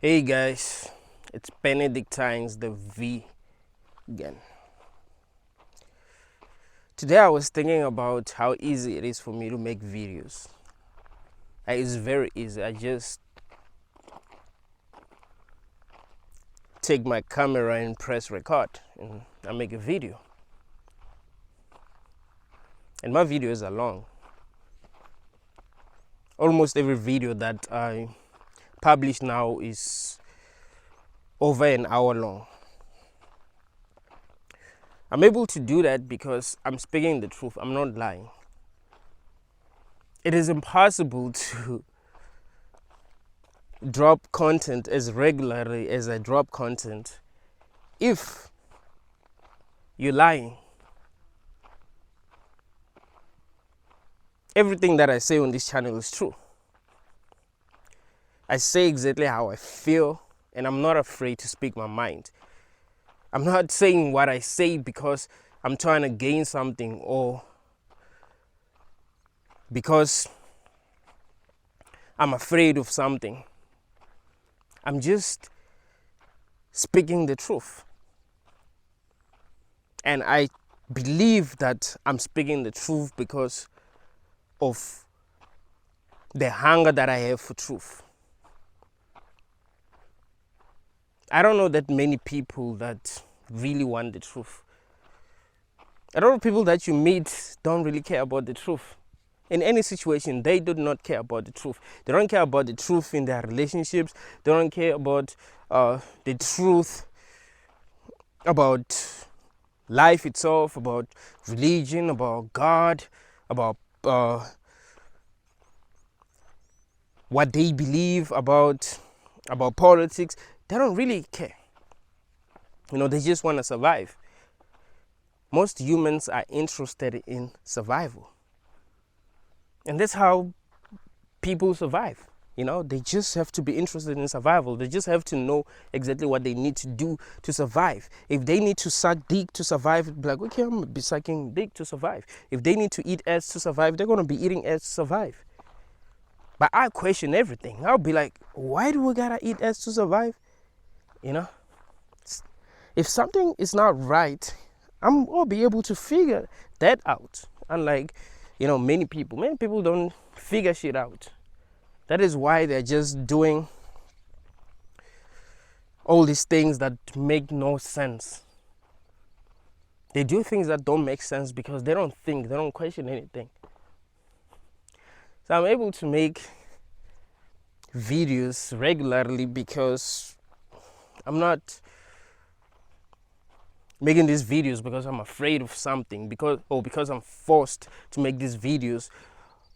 Hey guys, it's Benedictines the V again. Today I was thinking about how easy it is for me to make videos. It's very easy. I just take my camera and press record and I make a video. And my videos are long. Almost every video that I publish now is over an hour long. I'm able to do that because I'm speaking the truth. I'm not lying. It is impossible to drop content as regularly as I drop content if you're lying. Everything that I say on this channel is true. I say exactly how I feel, and I'm not afraid to speak my mind. I'm not saying what I say because I'm trying to gain something or because I'm afraid of something. I'm just speaking the truth. And I believe that I'm speaking the truth because of the hunger that I have for truth. I don't know that many people that really want the truth. A lot of people that you meet don't really care about the truth. In any situation, they do not care about the truth. They don't care about the truth in their relationships. They don't care about the truth about life itself, about religion, about God, about what they believe, about politics. They don't really care. They just want to survive. Most humans are interested in survival. And that's how people survive. They just have to be interested in survival. They just have to know exactly what they need to do to survive. If they need to suck dick to survive, be like, okay, I'm going to be sucking dick to survive. If they need to eat ass to survive, they're going to be eating ass to survive. But I question everything. I'll be like, why do we got to eat ass to survive? If something is not right, I'm going to be able to figure that out. Unlike, many people don't figure shit out. That is why they're just doing all these things that make no sense. They do things that don't make sense because they don't think, they don't question anything. So I'm able to make videos regularly because I'm not making these videos because I'm afraid of something, because I'm forced to make these videos,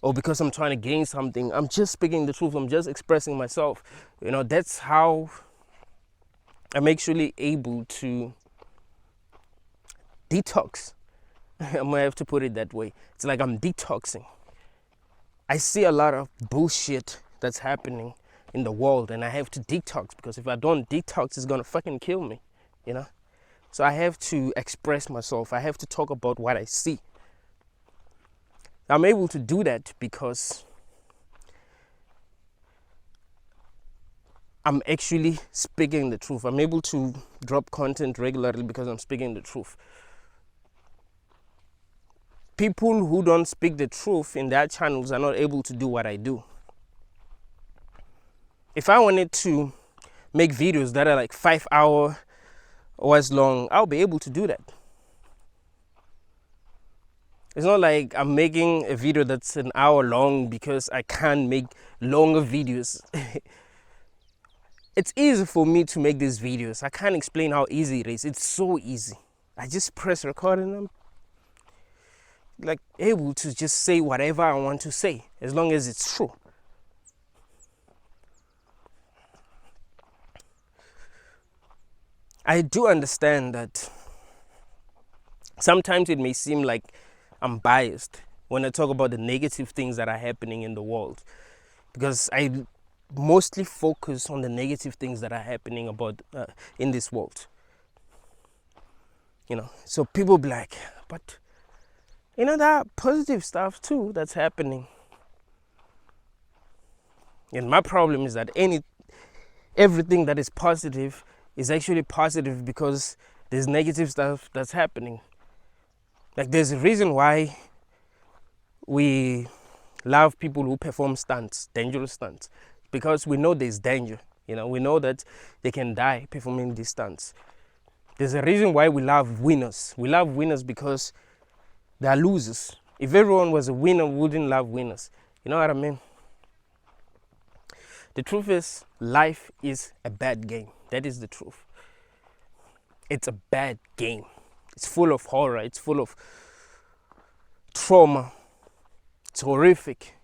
or because I'm trying to gain something. I'm just speaking the truth. I'm just expressing myself. That's how I'm actually able to detox. I'm gonna have to put it that way. It's like I'm detoxing. I see a lot of bullshit that's happening in the world, and I have to detox, because if I don't detox, it's gonna fucking kill me, So I have to express myself. I have to talk about what I see. I'm able to do that because I'm actually speaking the truth. I'm able to drop content regularly because I'm speaking the truth. People who don't speak the truth in their channels are not able to do what I do. If I wanted to make videos that are like 5 hours long, I'll be able to do that. It's not like I'm making a video that's an hour long because I can't make longer videos. It's easy for me to make these videos. I can't explain how easy it is. It's so easy. I just press record and I'm like able to just say whatever I want to say, as long as it's true. I do understand that sometimes it may seem like I'm biased when I talk about the negative things that are happening in the world, because I mostly focus on the negative things that are happening in this world. So people be like, but there are positive stuff too that's happening. And my problem is that everything that is positive is actually positive because there's negative stuff that's happening. Like there's a reason why we love people who perform stunts, dangerous stunts, because we know there's danger. We know that they can die performing these stunts. There's a reason why we love winners. We love winners because they are losers. If everyone was a winner, we wouldn't love winners. You know what I mean? The truth is, life is a bad game. That is the truth. It's a bad game. It's full of horror. It's full of trauma. It's horrific.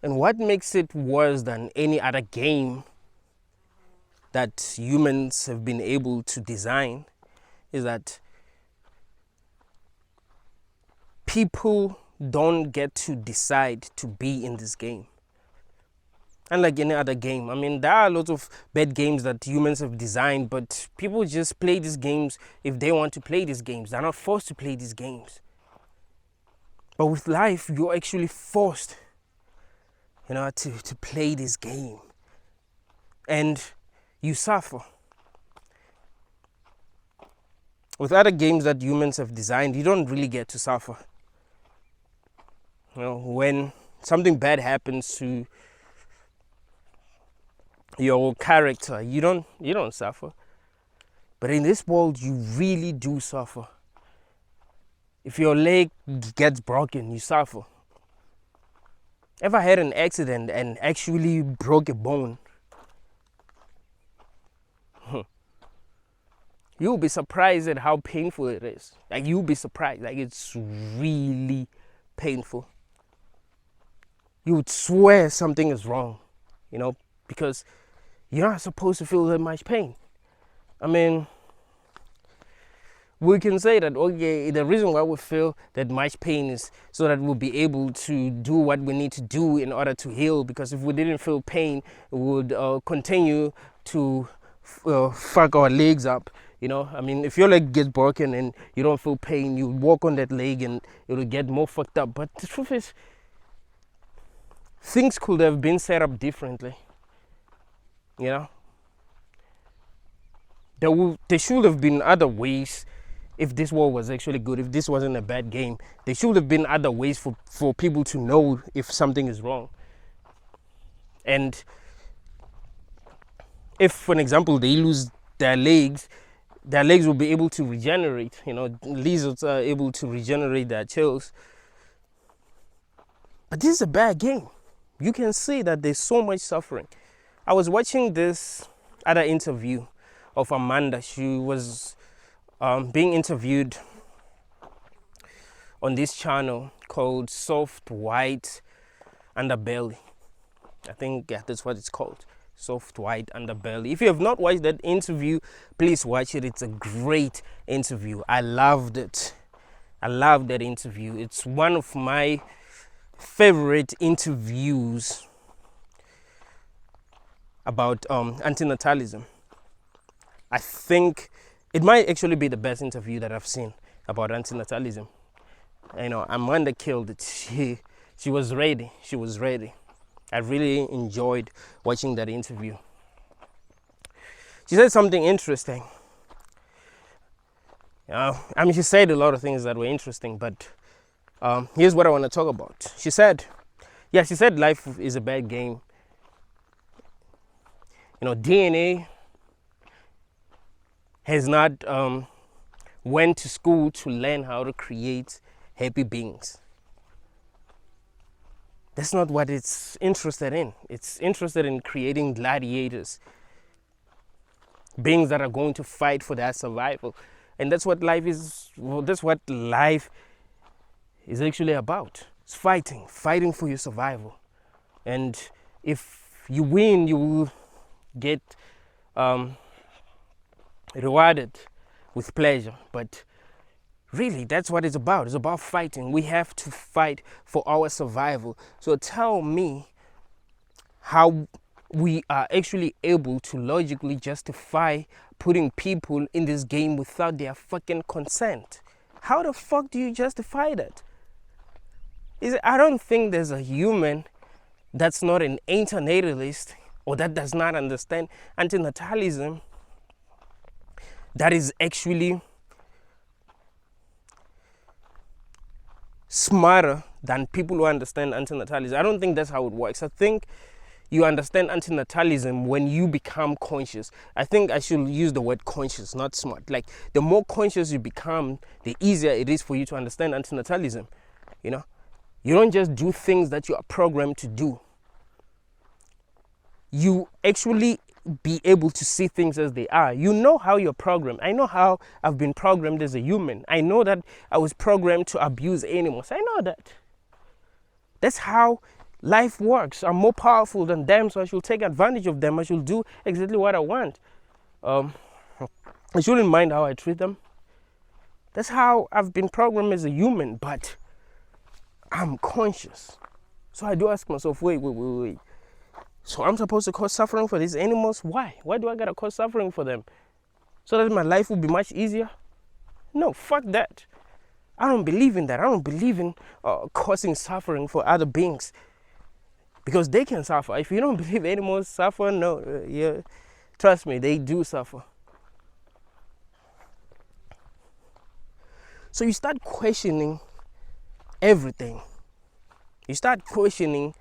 And what makes it worse than any other game that humans have been able to design is that people don't get to decide to be in this game. Unlike any other game. I mean, there are lots of bad games that humans have designed, but people just play these games if they want to play these games. They're not forced to play these games. But with life, you're actually forced, to play this game. And you suffer. With other games that humans have designed, you don't really get to suffer. When something bad happens to your character, you don't suffer. But in this world, you really do suffer. If your leg gets broken, you suffer. Ever had an accident and actually broke a bone? You'll be surprised at how painful it is. Like, you'll be surprised. Like, it's really painful. You would swear something is wrong, because you're not supposed to feel that much pain. I mean, we can say that, okay, the reason why we feel that much pain is so that we'll be able to do what we need to do in order to heal. Because if we didn't feel pain, we would continue to fuck our legs up. I mean, if your leg gets broken and you don't feel pain, you walk on that leg and it will get more fucked up. But the truth is, things could have been set up differently. There should have been other ways. If this world was actually good, if this wasn't a bad game, there should have been other ways for people to know if something is wrong. And if, for example, they lose their legs will be able to regenerate. Lizards are able to regenerate their tails. But this is a bad game. You can see that there's so much suffering. I was watching this other interview of Amanda. She was being interviewed on this channel called Soft White Underbelly. I think that's what it's called. Soft White Underbelly. If you have not watched that interview, please watch it. It's a great interview. I loved it. I loved that interview. It's one of my favorite interviews about antinatalism. I think it might actually be the best interview that I've seen about antinatalism. Amanda killed it. She was ready. She was ready. I really enjoyed watching that interview. She said something interesting. She said a lot of things that were interesting, but here's what I want to talk about. She said life is a bad game. DNA has not went to school to learn how to create happy beings. That's not what it's interested in. It's interested in creating gladiators, beings that are going to fight for their survival. And that's what life is. Well, that's what life is actually about. It's fighting for your survival. And if you win, you will get rewarded with pleasure. But really, that's what it's about. It's about fighting. We have to fight for our survival. So tell me how we are actually able to logically justify putting people in this game without their fucking consent. How the fuck do you justify that? is I don't think there's a human that's not an antinatalist or that does not understand antinatalism that is actually smarter than people who understand antinatalism. I don't think that's how it works. I think you understand antinatalism when you become conscious. I think I should use the word conscious, not smart. Like, the more conscious you become, the easier it is for you to understand antinatalism. You know, you don't just do things that you are programmed to do. You actually be able to see things as they are. You know how you're programmed. I know how I've been programmed as a human. I know that I was programmed to abuse animals. I know that. That's how life works. I'm more powerful than them, so I should take advantage of them. I should do exactly what I want. I shouldn't mind how I treat them. That's how I've been programmed as a human, but I'm conscious. So I do ask myself, wait. So I'm supposed to cause suffering for these animals? Why? Why do I gotta cause suffering for them? So that my life will be much easier? No, fuck that. I don't believe in that. I don't believe in causing suffering for other beings. Because they can suffer. If you don't believe animals suffer, no, yeah, trust me, they do suffer. So you start questioning everything. You start questioning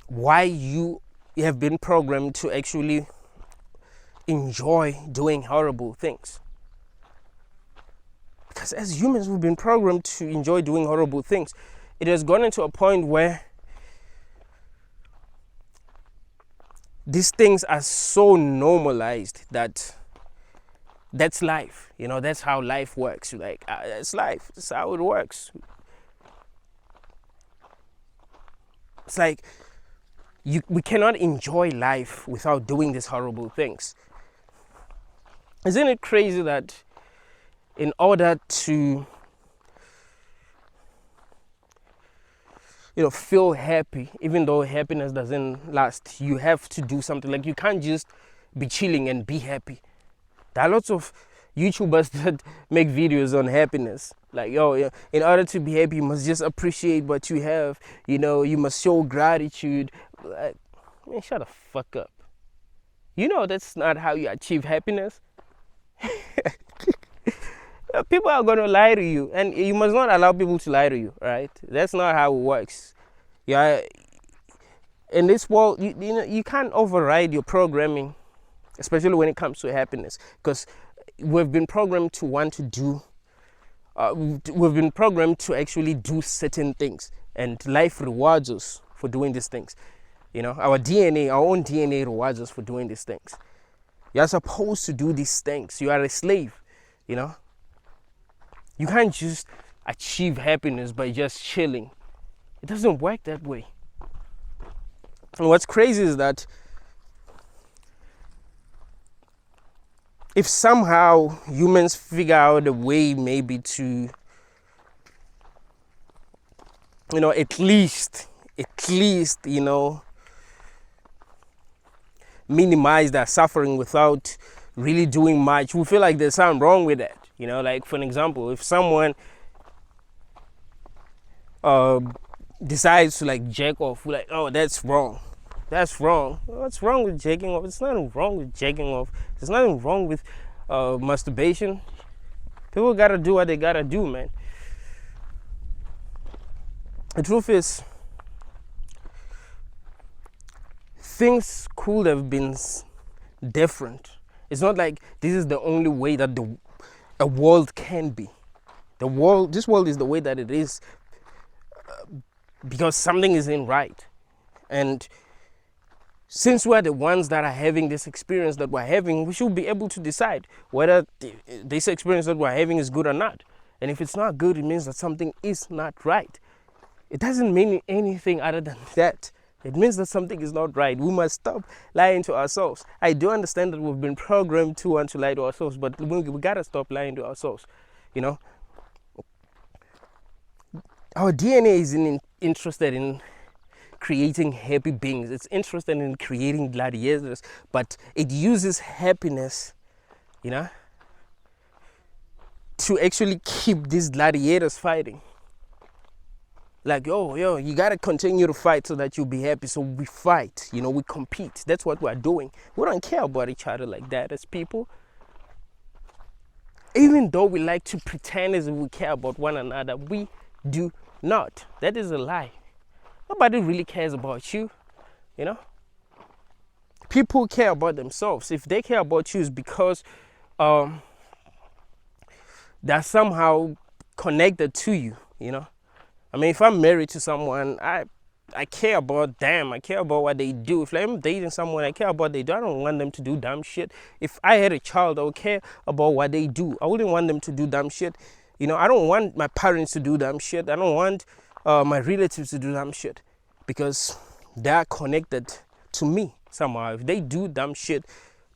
why you have been programmed to actually enjoy doing horrible things. Because as humans, we've been programmed to enjoy doing horrible things. It has gone into a point where these things are so normalized that that's life. You know, that's how life works. Like, it's life. That's how it works. It's like we cannot enjoy life without doing these horrible things. Isn't it crazy that in order to, feel happy, even though happiness doesn't last, you have to do something. Like, you can't just be chilling and be happy. There are lots of YouTubers that make videos on happiness. Like, in order to be happy, you must just appreciate what you have. You must show gratitude. Like, man, shut the fuck up. That's not how you achieve happiness. People are going to lie to you, and you must not allow people to lie to you, right? That's not how it works. Yeah, in this world, you can't override your programming, especially when it comes to happiness, because we've been programmed to want to do, we've been programmed to actually do certain things, and life rewards us for doing these things. Our own DNA rewards us for doing these things. You're supposed to do these things. You are a slave, You can't just achieve happiness by just chilling. It doesn't work that way. And what's crazy is that if somehow humans figure out a way maybe to, at least, minimize their suffering without really doing much, we feel like there's something wrong with that. Like, for an example, if someone decides to jack off, we're like, oh, that's wrong. That's wrong. What's wrong with jacking off? There's nothing wrong with jacking off. There's nothing wrong with masturbation. People gotta do what they gotta do, man. The truth is, things could have been different. It's not like this is the only way that a world can be. This world is the way that it is because something isn't right. And since we're the ones that are having this experience that we're having, we should be able to decide whether this experience that we're having is good or not. And if it's not good, it means that something is not right. It doesn't mean anything other than that. It means that something is not right. We must stop lying to ourselves. I do understand that we've been programmed to want to lie to ourselves, but we gotta stop lying to ourselves. Our DNA isn't interested in creating happy beings. It's interested in creating gladiators, but it uses happiness, to actually keep these gladiators fighting. Like, yo, you gotta continue to fight so that you'll be happy. So we fight, we compete. That's what we're doing. We don't care about each other like that as people. Even though we like to pretend as if we care about one another, we do not. That is a lie. Nobody really cares about you, People care about themselves. If they care about you, it's because they're somehow connected to you, I mean, if I'm married to someone, I care about them. I care about what they do. If I'm dating someone, I care about what they do. I don't want them to do dumb shit. If I had a child, I would care about what they do. I wouldn't want them to do dumb shit. I don't want my parents to do dumb shit. I don't want my relatives to do dumb shit, because they're connected to me somehow. If they do dumb shit,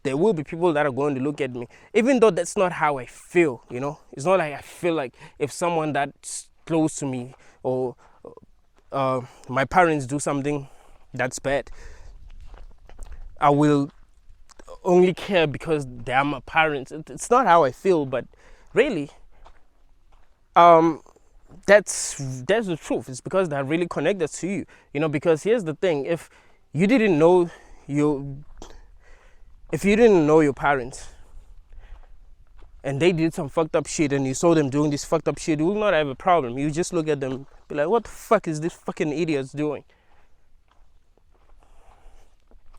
there will be people that are going to look at me, even though that's not how I feel. It's not like I feel like if someone that's close to me or my parents do something that's bad, I will only care because they are my parents. It's not how I feel, but really, that's the truth. It's because they're really connected to you. Because here's the thing: if you didn't know your parents, and they did some fucked up shit, and you saw them doing this fucked up shit, you will not have a problem. You just look at them, be like, what the fuck is this fucking idiots doing?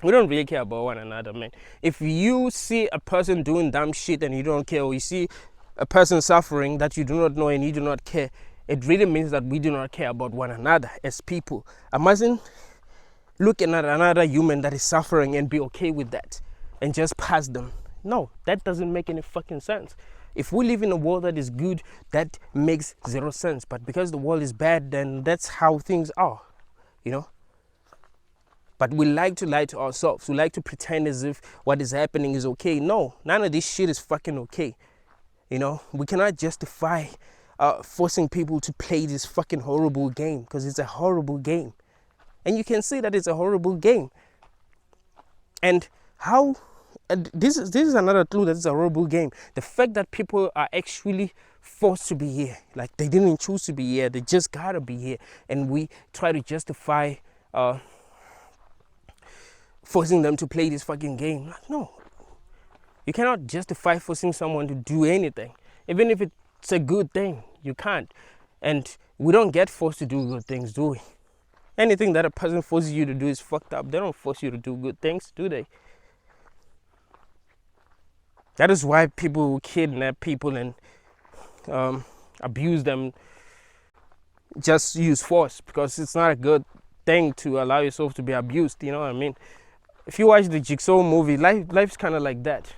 We don't really care about one another, man. If you see a person doing dumb shit and you don't care, or you see a person suffering that you do not know and you do not care, it really means that we do not care about one another as people. I mustn't look at another human that is suffering and be okay with that and just pass them. No, that doesn't make any fucking sense. If we live in a world that is good, that makes zero sense. But because the world is bad, then that's how things are, But we like to lie to ourselves. We like to pretend as if what is happening is okay. No, none of this shit is fucking okay. We cannot justify forcing people to play this fucking horrible game, because it's a horrible game. And you can see that it's a horrible game. And how... this is another clue that it's a horrible game. The fact that people are actually forced to be here, like they didn't choose to be here, they just gotta be here, and we try to justify forcing them to play this fucking game. No, you cannot justify forcing someone to do anything, even if it's a good thing. You can't. And we don't get forced to do good things, do we? Anything that a person forces you to do is fucked up. They don't force you to do good things, do they? That is why people kidnap people and abuse them, just use force, because it's not a good thing to allow yourself to be abused, you know what I mean? If you watch the Jigsaw movie, life's kind of like that,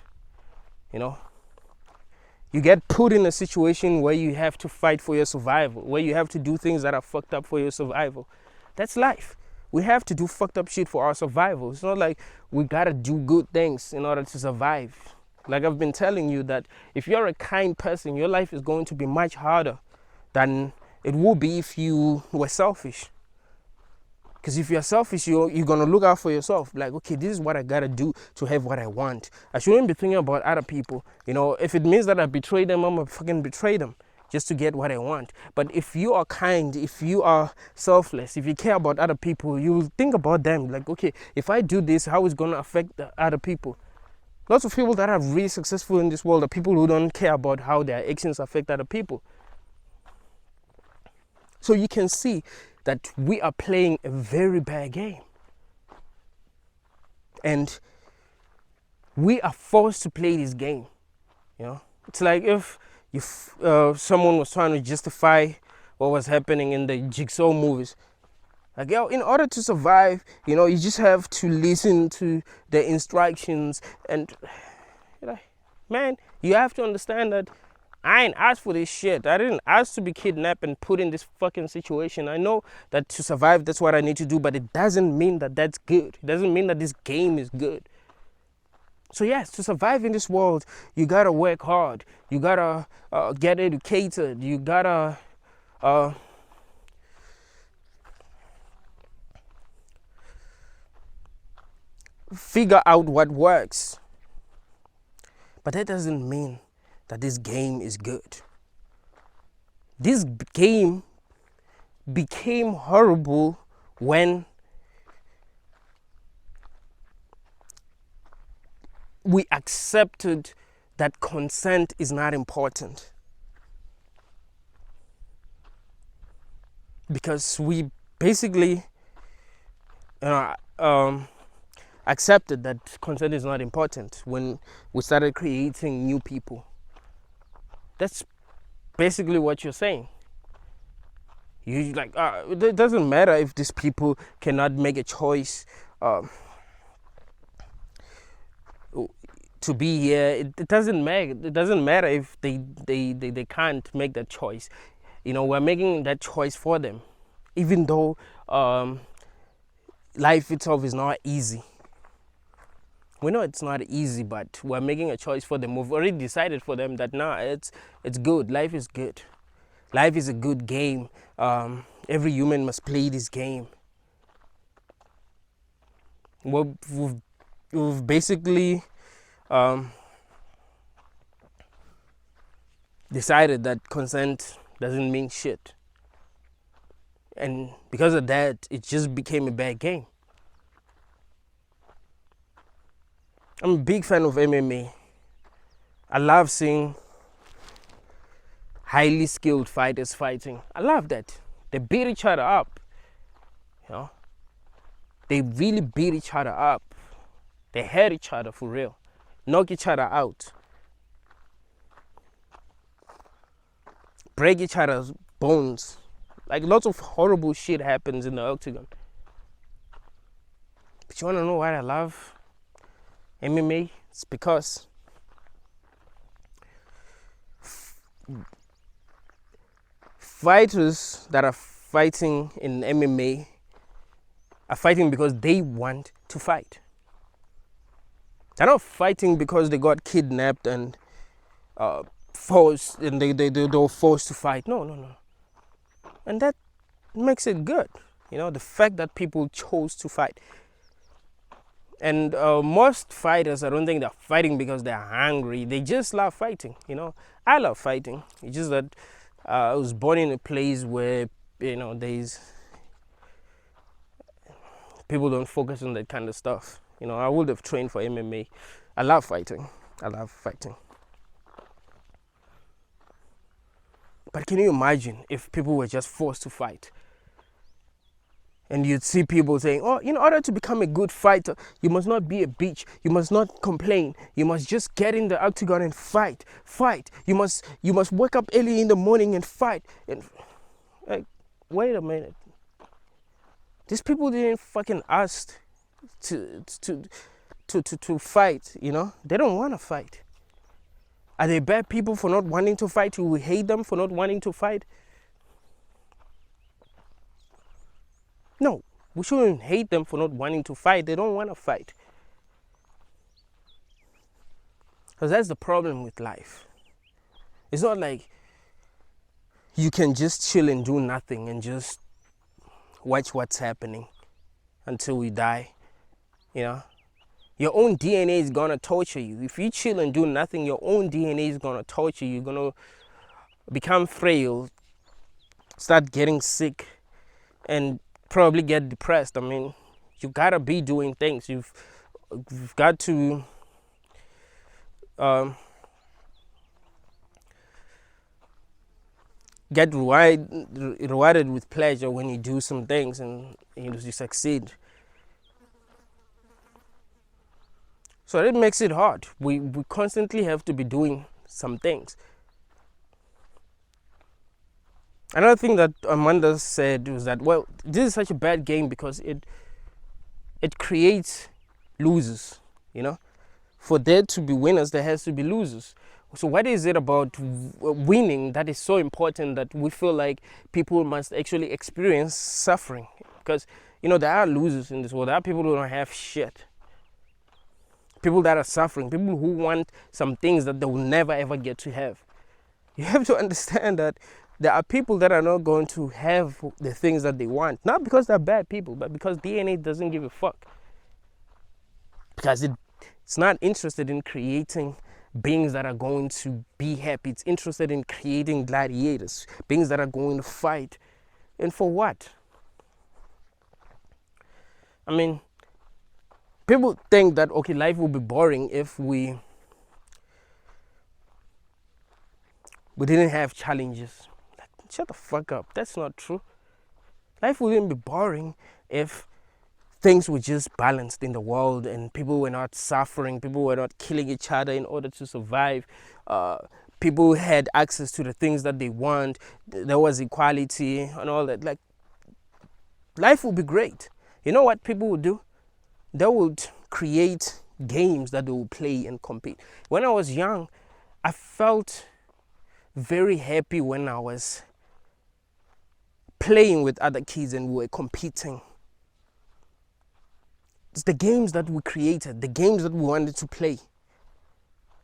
You get put in a situation where you have to fight for your survival, where you have to do things that are fucked up for your survival. That's life. We have to do fucked up shit for our survival. It's not like we gotta do good things in order to survive. Like I've been telling you, that if you're a kind person, your life is going to be much harder than it would be if you were selfish. Because if you're selfish, you're going to look out for yourself. Like, okay, this is what I got to do to have what I want. I shouldn't be thinking about other people. If it means that I betray them, I'm going to fucking betray them just to get what I want. But if you are kind, if you are selfless, if you care about other people, you will think about them. Like, okay, if I do this, how is it going to affect the other people? Lots of people that are really successful in this world are people who don't care about how their actions affect other people. So you can see that we are playing a very bad game. And we are forced to play this game. It's like if someone was trying to justify what was happening in the Jigsaw movies. Like, in order to survive, you just have to listen to the instructions. And, man, you have to understand that I ain't asked for this shit. I didn't ask to be kidnapped and put in this fucking situation. I know that to survive, that's what I need to do, but it doesn't mean that that's good. It doesn't mean that this game is good. So yes, to survive in this world, you gotta work hard. You gotta get educated. You gotta figure out what works. But that doesn't mean that this game is good. This game became horrible when we accepted that consent is not important. Because we basically accepted that consent is not important when we started creating new people. That's basically what you're saying. You like, it doesn't matter if these people cannot make a choice to be here. It doesn't matter. It doesn't matter if they can't make that choice. We're making that choice for them, even though life itself is not easy. We know it's not easy, but we're making a choice for them. We've already decided for them that it's good. Life is good. Life is a good game. Every human must play this game. We've basically decided that consent doesn't mean shit. And because of that, it just became a bad game. I'm a big fan of MMA. I love seeing highly skilled fighters fighting. I love that. They beat each other up. They really beat each other up. They hurt each other for real. Knock each other out. Break each other's bones. Like, lots of horrible shit happens in the octagon. But you wanna know why I love MMA? It's because fighters that are fighting in MMA are fighting because they want to fight. They're not fighting because they got kidnapped and forced, and they were forced to fight. No. And that makes it good. The fact that people chose to fight. And most fighters, I don't think they're fighting because they're hungry. They just love fighting. I love fighting. It's just that I was born in a place where there's people don't focus on that kind of stuff. I would have trained for MMA. I love fighting. But can you imagine if people were just forced to fight? And you'd see people saying, in order to become a good fighter, you must not be a bitch. You must not complain. You must just get in the octagon and fight. You must wake up early in the morning and fight. And like, wait a minute. These people didn't fucking ask to fight. They don't want to fight. Are they bad people for not wanting to fight? You will hate them for not wanting to fight? No, we shouldn't hate them for not wanting to fight. They don't want to fight. Because that's the problem with life. It's not like you can just chill and do nothing and just watch what's happening until we die. Your own DNA is going to torture you. If you chill and do nothing, your own DNA is going to torture you. You're going to become frail, start getting sick, and probably get depressed. You got to be doing things. You've got to get rewarded with pleasure when you do some things and you succeed. So it makes it hard. We constantly have to be doing some things. Another thing that Amanda said was that, well, this is such a bad game because it creates losers, For there to be winners, there has to be losers. So what is it about winning that is so important that we feel like people must actually experience suffering? Because, there are losers in this world. There are people who don't have shit. People that are suffering. People who want some things that they will never ever get to have. You have to understand that there are people that are not going to have the things that they want. Not because they're bad people, but because DNA doesn't give a fuck. Because it's not interested in creating beings that are going to be happy. It's interested in creating gladiators, beings that are going to fight. And for what? I mean, people think that, okay, life will be boring if we didn't have challenges. Like, shut the fuck up. That's not true. Life wouldn't be boring if things were just balanced in the world and people were not suffering, people were not killing each other in order to survive. People had access to the things that they want. There was equality and all that. Like, life would be great. You know what people would do? They would create games that they would play and compete. When I was young, I felt very happy when I was playing with other kids and we were competing. It's the games that we created, the games that we wanted to play.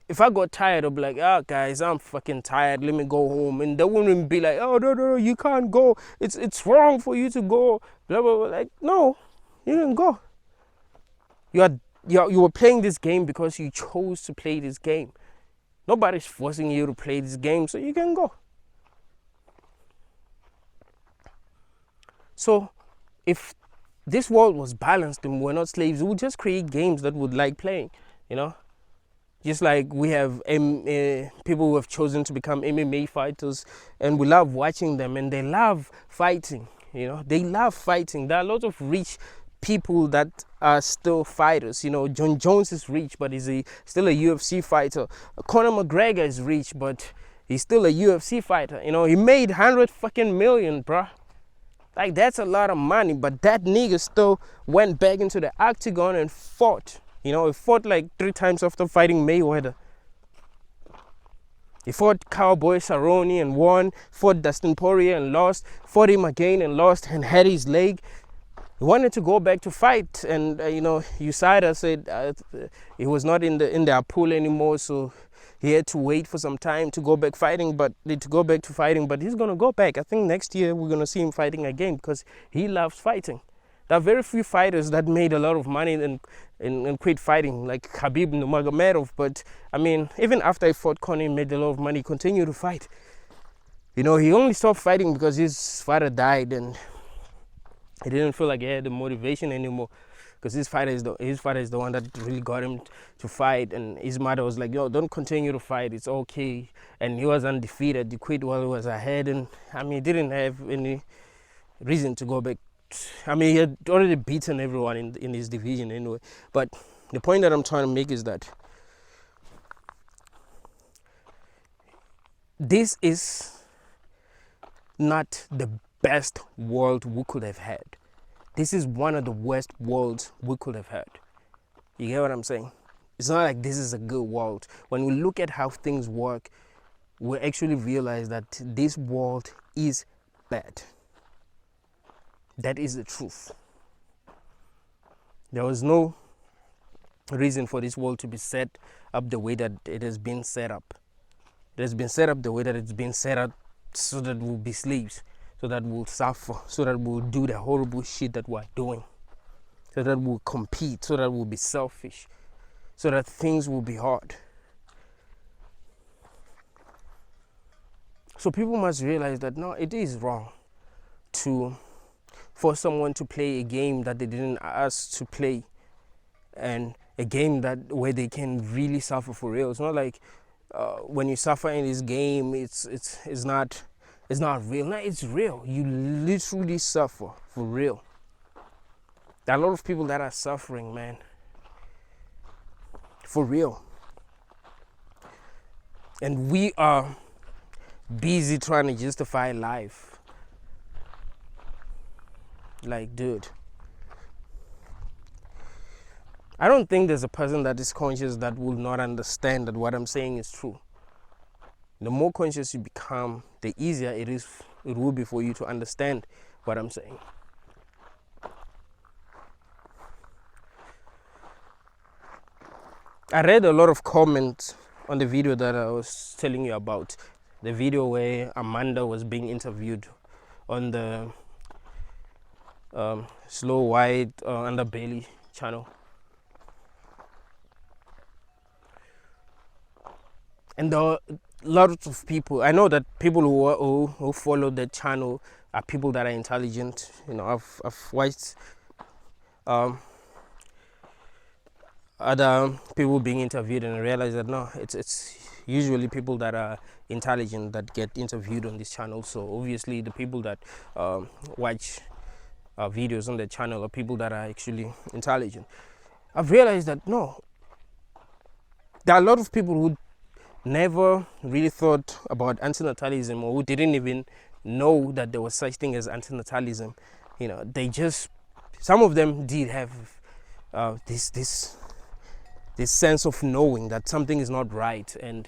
If I got tired, I'd be like, oh guys, I'm fucking tired, let me go home. And they wouldn't be like, oh no, you can't go. It's wrong for you to go. Blah blah blah. Like, no, you didn't go. You were playing this game because you chose to play this game. Nobody's forcing you to play this game, so you can go. So if this world was balanced and we're not slaves, we would just create games that would like playing, you know? Just like we have people who have chosen to become MMA fighters, and we love watching them, and they love fighting, you know? They love fighting. There are a lot of rich people that are still fighters. You know, John Jones is rich, but he's still a UFC fighter. Conor McGregor is rich, but he's still a UFC fighter. You know, he made 100 fucking million, bruh. Like, that's a lot of money, but that nigga still went back into the octagon and fought. You know, he fought like 3 times after fighting Mayweather. He fought Cowboy Cerrone and won, fought Dustin Poirier and lost, fought him again and lost and had his leg. He wanted to go back to fight, and you know, USADA said he was not in their pool anymore, so he had to wait for some time to go back to fighting. But he's gonna go back. I think next year we're gonna see him fighting again because he loves fighting. There are very few fighters that made a lot of money and quit fighting, like Khabib Nurmagomedov. But I mean, even after he fought Conor, he made a lot of money, continued to fight. You know, he only stopped fighting because his father died, and he didn't feel like he had the motivation anymore, because his father is the one that really got him to fight. And his mother was like, yo, don't continue to fight, it's okay. And he was undefeated. He quit while he was ahead, and I mean, he didn't have any reason to go back. I mean, he had already beaten everyone in his division anyway. But the point that I'm trying to make is that this is not the best world we could have had. This is one of the worst worlds we could have had. You get what I'm saying? It's not like this is a good world. When we look at how things work, we actually realize that this world is bad. That is the truth. There was no reason for this world to be set up the way that it has been set up. It has been set up the way that it's been set up so that we'll be slaves, so that we'll suffer, so that we'll do the horrible shit that we're doing, so that we'll compete, so that we'll be selfish, so that things will be hard. So people must realize that no, it is wrong to force someone to play a game that they didn't ask to play, and a game that where they can really suffer for real. It's not like when you suffer in this game, it's not real. No, it's real. You literally suffer for real. There are a lot of people that are suffering, man, for real. And we are busy trying to justify life. Like, dude, I don't think there's a person that is conscious that will not understand that what I'm saying is true. The more conscious you become, the easier it will be for you to understand what I'm saying. I read a lot of comments on the video that I was telling you about. The video where Amanda was being interviewed on the Slow White Underbelly channel. And there are lots of people. I know that people who follow the channel are people that are intelligent. I've watched um, other people being interviewed, and I realized that no, it's usually people that are intelligent that get interviewed on this channel. So obviously the people that watch videos on the channel are people that are actually intelligent. I've realized that no, there are a lot of people who never really thought about antinatalism, or who didn't even know that there was such thing as antinatalism. They just, some of them did have this sense of knowing that something is not right, and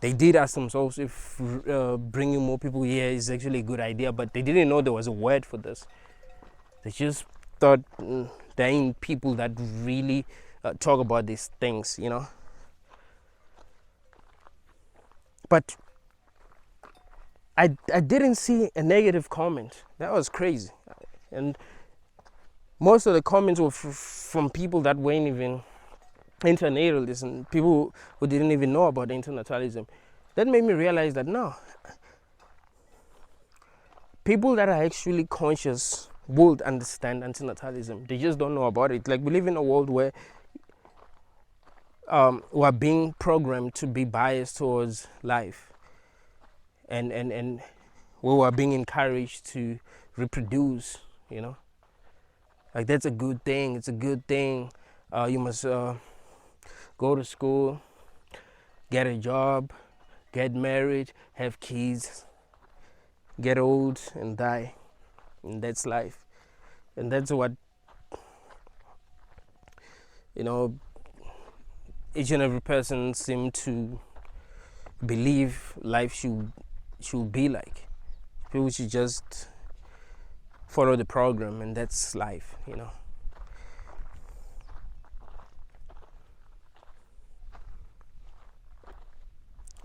they did ask themselves if bringing more people here is actually a good idea, but they didn't know there was a word for this. They just thought there ain't people that really talk about these things, But I didn't see a negative comment. That was crazy. And most of the comments were from people that weren't even antinatalists, and people who didn't even know about antinatalism. That made me realize that no, people that are actually conscious would understand antinatalism. They just don't know about it. Like, we live in a world where we are being programmed to be biased towards life, and we are being encouraged to reproduce. Like, that's a good thing. It's a good thing. You must go to school, get a job, get married, have kids, get old and die, and that's life. And that's what each and every person seem to believe life should be like. People should just follow the program, and that's life.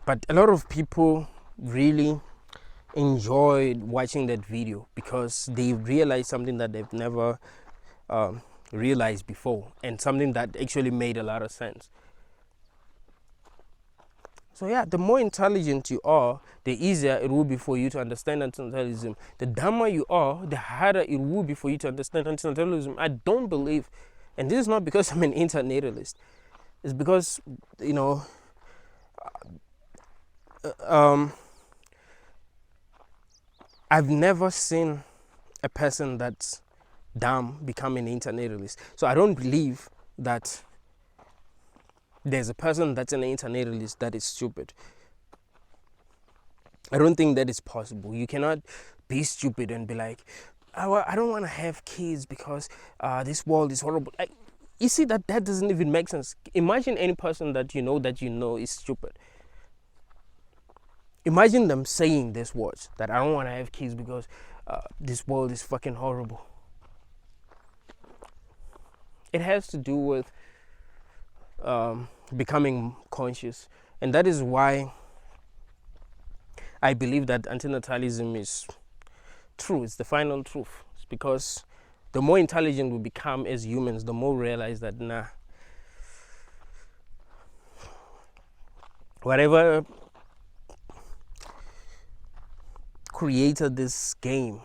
But a lot of people really enjoyed watching that video because they realized something that they've never realized before, and something that actually made a lot of sense. So yeah, the more intelligent you are, the easier it will be for you to understand antinatalism. The dumber you are, the harder it will be for you to understand antinatalism. I don't believe, and this is not because I'm an antinatalist, it's because I've never seen a person that's dumb become an antinatalist. So I don't believe that there's a person that's an antinatalist that is stupid. I don't think that is possible. You cannot be stupid and be like, I don't want to have kids because this world is horrible. Like, you see, that doesn't even make sense. Imagine any person that you know is stupid. Imagine them saying these words, that I don't want to have kids because this world is fucking horrible. It has to do with becoming conscious, and that is why I believe that antinatalism is true. It's the final truth. It's because the more intelligent we become as humans, the more we realize that whatever created this game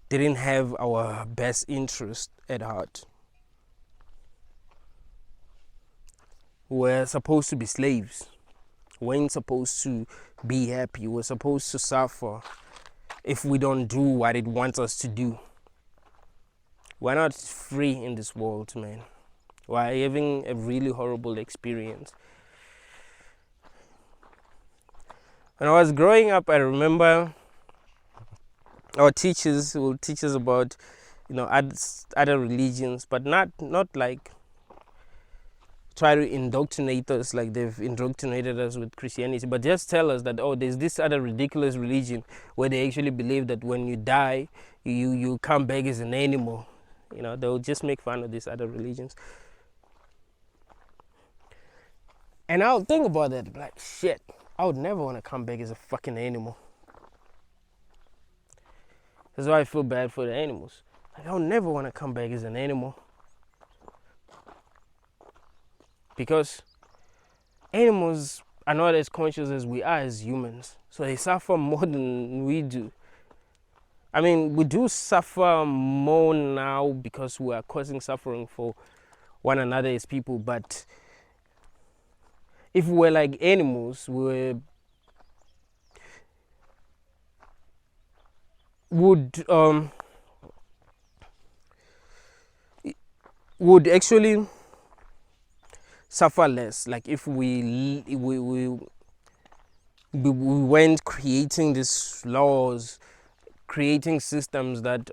didn't have our best interest at heart. We're supposed to be slaves. We ain't supposed to be happy. We're supposed to suffer if we don't do what it wants us to do. We're not free in this world, man. We're having a really horrible experience. When I was growing up, I remember our teachers will teach us about other religions, but not like try to indoctrinate us like they've indoctrinated us with Christianity, but just tell us that, oh, there's this other ridiculous religion where they actually believe that when you die, you come back as an animal. They'll just make fun of these other religions. And I'll think about that, like, shit, I would never want to come back as a fucking animal. That's why I feel bad for the animals. Like, I would never want to come back as an animal. because animals are not as conscious as we are as humans, so they suffer more than we do. I mean, we do suffer more now because we are causing suffering for one another as people, but if we were like animals, would actually suffer less. Like if we weren't creating these laws, creating systems that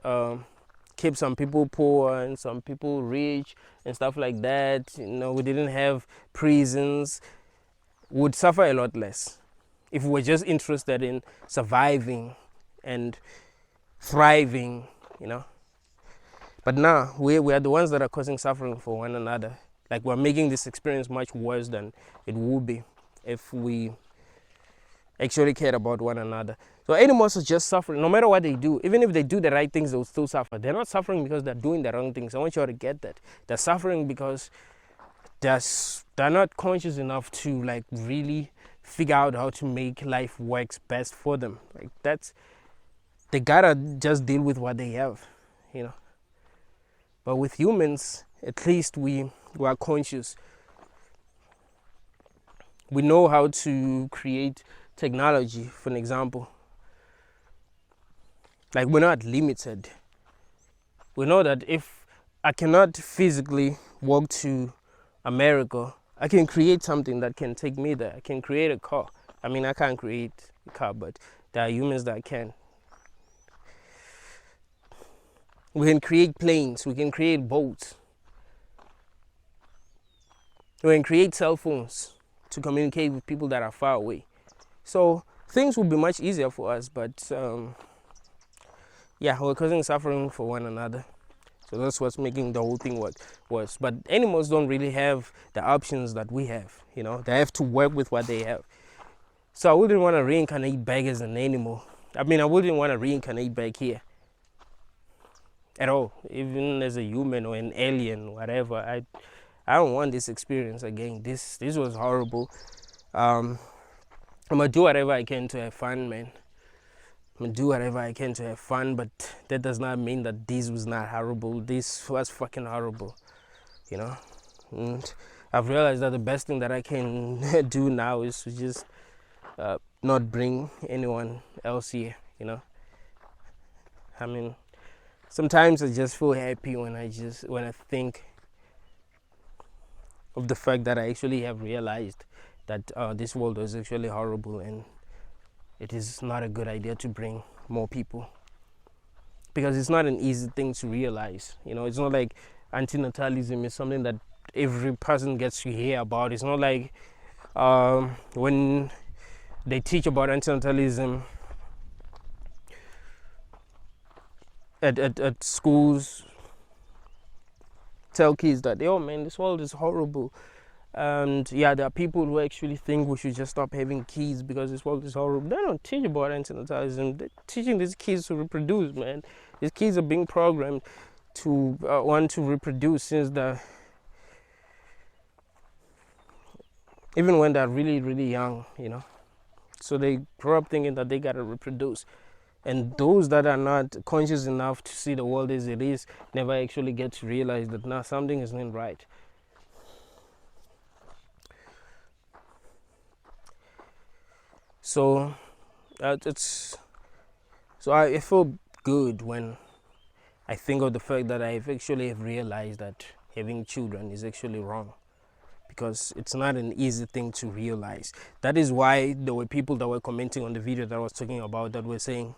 keep some people poor and some people rich and stuff like that. We didn't have prisons. We would suffer a lot less if we were just interested in surviving and thriving. But now we are the ones that are causing suffering for one another. Like, we're making this experience much worse than it would be if we actually cared about one another. So animals are just suffering no matter what they do. Even if they do the right things, they'll still suffer. They're not suffering because they're doing the wrong things. I want you all to get that. They're suffering because they're not conscious enough to like really figure out how to make life works best for them. Like, they gotta just deal with what they have. But with humans, at least we are conscious. We know how to create technology, for an example. Like, we're not limited. We know that if I cannot physically walk to America, I can create something that can take me there. I can create a car. I mean, I can't create a car, but there are humans that can. We can create planes. We can create boats. We can create cell phones to communicate with people that are far away. So things will be much easier for us, but we're causing suffering for one another. So that's what's making the whole thing worse. But animals don't really have the options that we have. They have to work with what they have. So I wouldn't want to reincarnate back as an animal. I mean, I wouldn't want to reincarnate back here at all, even as a human or an alien, whatever. I don't want this experience again. This was horrible. I'm gonna do whatever I can to have fun, man. I'm gonna do whatever I can to have fun, but that does not mean that this was not horrible. This was fucking horrible, And I've realized that the best thing that I can do now is to just not bring anyone else here, I mean, sometimes I just feel happy when I think of the fact that I actually have realized that this world is actually horrible and it is not a good idea to bring more people, because it's not an easy thing to realize. It's not like antinatalism is something that every person gets to hear about. It's not like when they teach about antinatalism at schools, tell kids that, oh man, this world is horrible. And there are people who actually think we should just stop having kids because this world is horrible. They don't teach about antinatalism. They're teaching these kids to reproduce, man. These kids are being programmed to want to reproduce since even when they're really, really young, So they grow up thinking that they gotta reproduce. And those that are not conscious enough to see the world as it is never actually get to realize that something isn't right. So I feel good when I think of the fact that I've actually realized that having children is actually wrong, because it's not an easy thing to realize. That is why there were people that were commenting on the video that I was talking about that were saying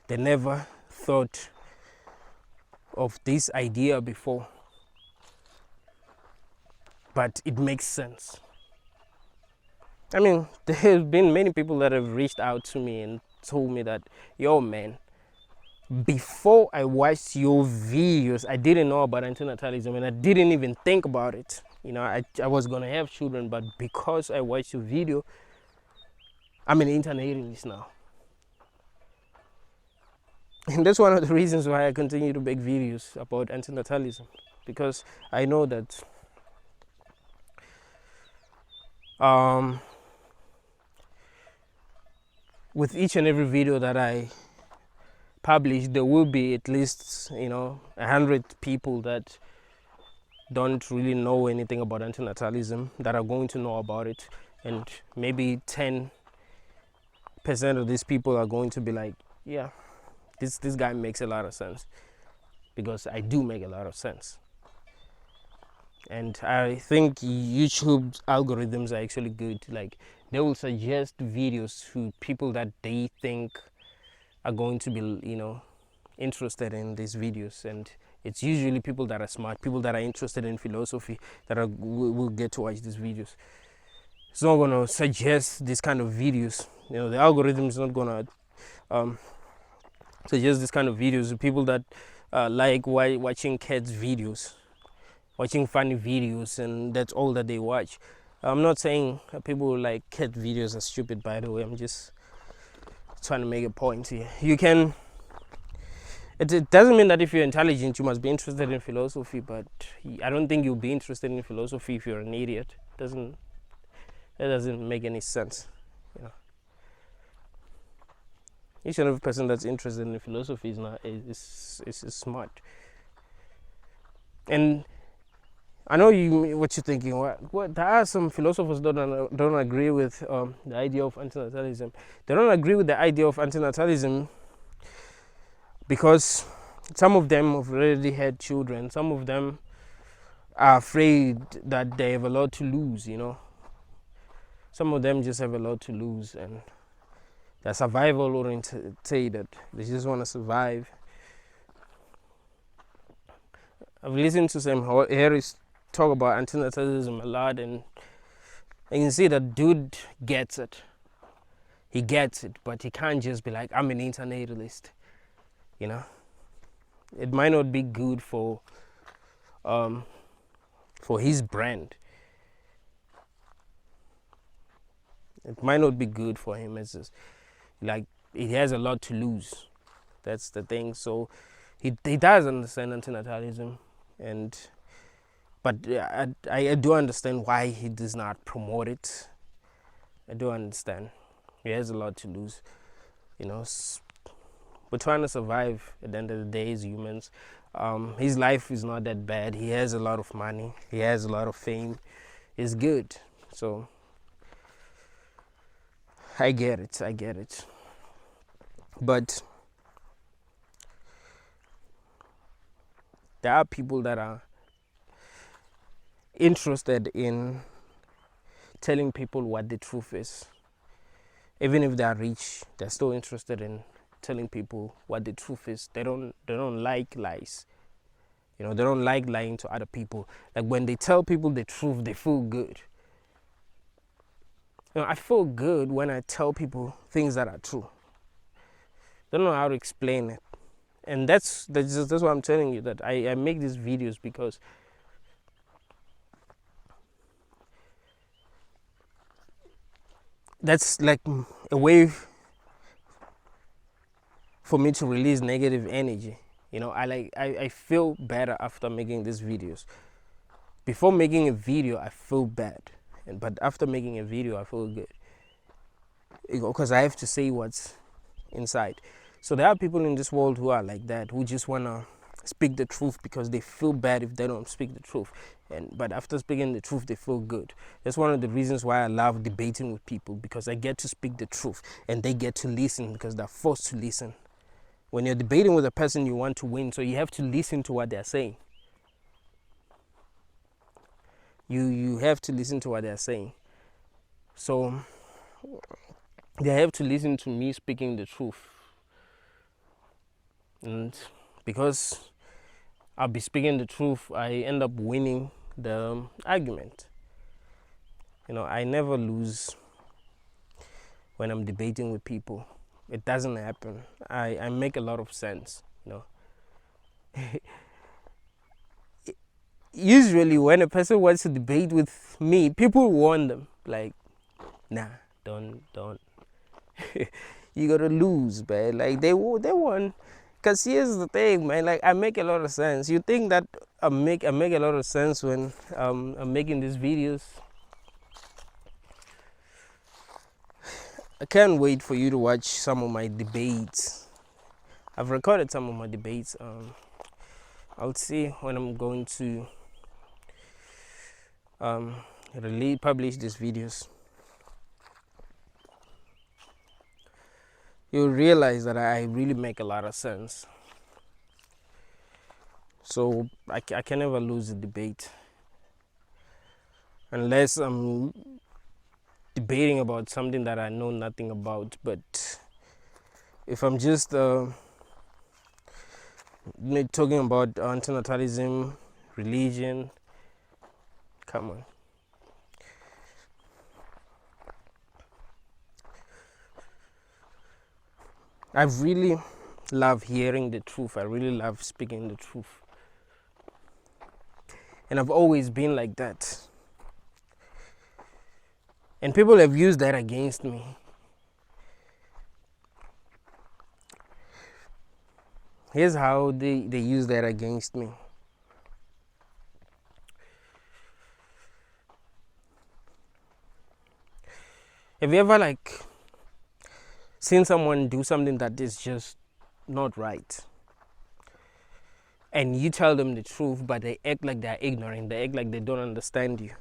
they never thought of this idea before, but it makes sense. I mean, there have been many people that have reached out to me and told me that, yo man, before I watched your videos, I didn't know about antinatalism and I didn't even think about it. I was gonna have children, but because I watched your video, I'm an internationalist now. And that's one of the reasons why I continue to make videos about antinatalism, because I know that Um, with each and every video that I publish, there will be at least 100 people that don't really know anything about antinatalism that are going to know about it, and maybe 10% of these people are going to be like, yeah, this guy makes a lot of sense, because I do make a lot of sense. And I think YouTube algorithms are actually good. Like, they will suggest videos to people that they think are going to be interested in these videos, and it's usually people that are smart, people that are interested in philosophy, that will get to watch these videos. It's not going to suggest this kind of videos. The algorithm is not going to suggest this kind of videos to people that like watching kids videos, watching funny videos, and that's all that they watch. I'm not saying people who like cat videos are stupid, by the way. I'm just trying to make a point here. It doesn't mean that if you're intelligent you must be interested in philosophy, but I don't think you'll be interested in philosophy if you're an idiot. That doesn't make any sense. Each and every person that's interested in philosophy is smart. And I know what you're thinking. What? There are some philosophers that don't agree with the idea of antinatalism. They don't agree with the idea of antinatalism because some of them have already had children. Some of them are afraid that they have a lot to lose. Some of them just have a lot to lose, and they're survival oriented. They just want to survive. I've listened to Sam Harris talk about antinatalism a lot, and you can see that dude gets it. He gets it, but he can't just be like, I'm an antinatalist. It might not be good for his brand. It might not be good for him. It's just like he has a lot to lose. That's the thing. So he does understand antinatalism, but I do understand why he does not promote it. I do understand. He has a lot to lose. We're trying to survive at the end of the day as humans. His life is not that bad. He has a lot of money. He has a lot of fame. He's good. So I get it. But there are people that are interested in telling people what the truth is. Even if they are rich, they're still interested in telling people what the truth is. They don't like lies. They don't like lying to other people. Like, when they tell people the truth, they feel good. I feel good when I tell people things that are true. I don't know how to explain it. And that's what I'm telling you, that I make these videos because that's like a way for me to release negative energy. I feel better after making these videos. Before making a video, I feel bad, but after making a video, I feel good, because I have to say what's inside. So there are people in this world who are like that, who just want to speak the truth because they feel bad if they don't speak the truth, but after speaking the truth, they feel good. That's one of the reasons why I love debating with people, because I get to speak the truth and they get to listen because they're forced to listen. When you're debating with a person, you want to win, so you have to listen to what they're saying. You have to listen to what they're saying. So they have to listen to me speaking the truth. And because I'll be speaking the truth, I end up winning the argument. I never lose when I'm debating with people. It doesn't happen. I make a lot of sense. Usually when a person wants to debate with me, people warn them, like, nah, don't you gotta lose, man. Like, they won. Because here's the thing, man, like, I make a lot of sense. You think that I make a lot of sense when I'm making these videos? I can't wait for you to watch some of my debates. I've recorded some of my debates. I'll see when I'm going to publish these videos. You'll realize that I really make a lot of sense. So I can never lose a debate unless I'm debating about something that I know nothing about. But if I'm just talking about antinatalism, religion, come on. I really love hearing the truth. I really love speaking the truth. And I've always been like that. And people have used that against me. Here's how they use that against me. Have you ever seen someone do something that is just not right? And you tell them the truth, but they act like they're ignorant. They act like they don't understand you.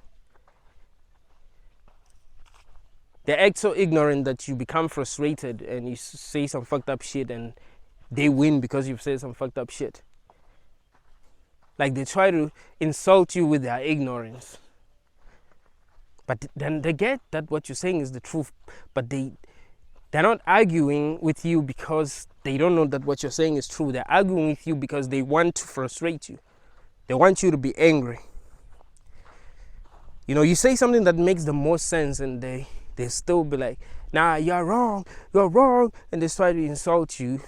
They act so ignorant that you become frustrated and you say some fucked up shit and they win because you've said some fucked up shit. Like they try to insult you with their ignorance. But then they get that what you're saying is the truth, but they're not arguing with you because they don't know that what you're saying is true. They're arguing with you because they want to frustrate you. They want you to be angry. You know, you say something that makes the most sense and they still be like, nah, you're wrong, and they try to insult you.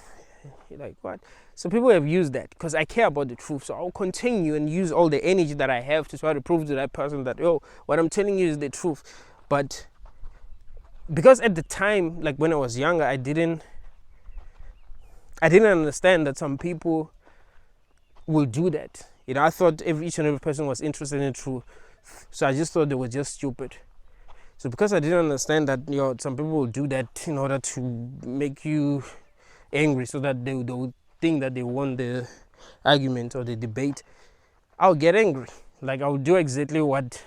You're like, what? So people have used that because I care about the truth. So I'll continue and use all the energy that I have to try to prove to that person that, yo, what I'm telling you is the truth. But because at the time, like when I was younger, I didn't understand that some people will do that. You know, I thought each and every person was interested in the truth. So I just thought they were just stupid. So because I didn't understand that, you know, some people will do that in order to make you angry so that they would think that they won the argument or the debate, I'll get angry. Like I'll do exactly what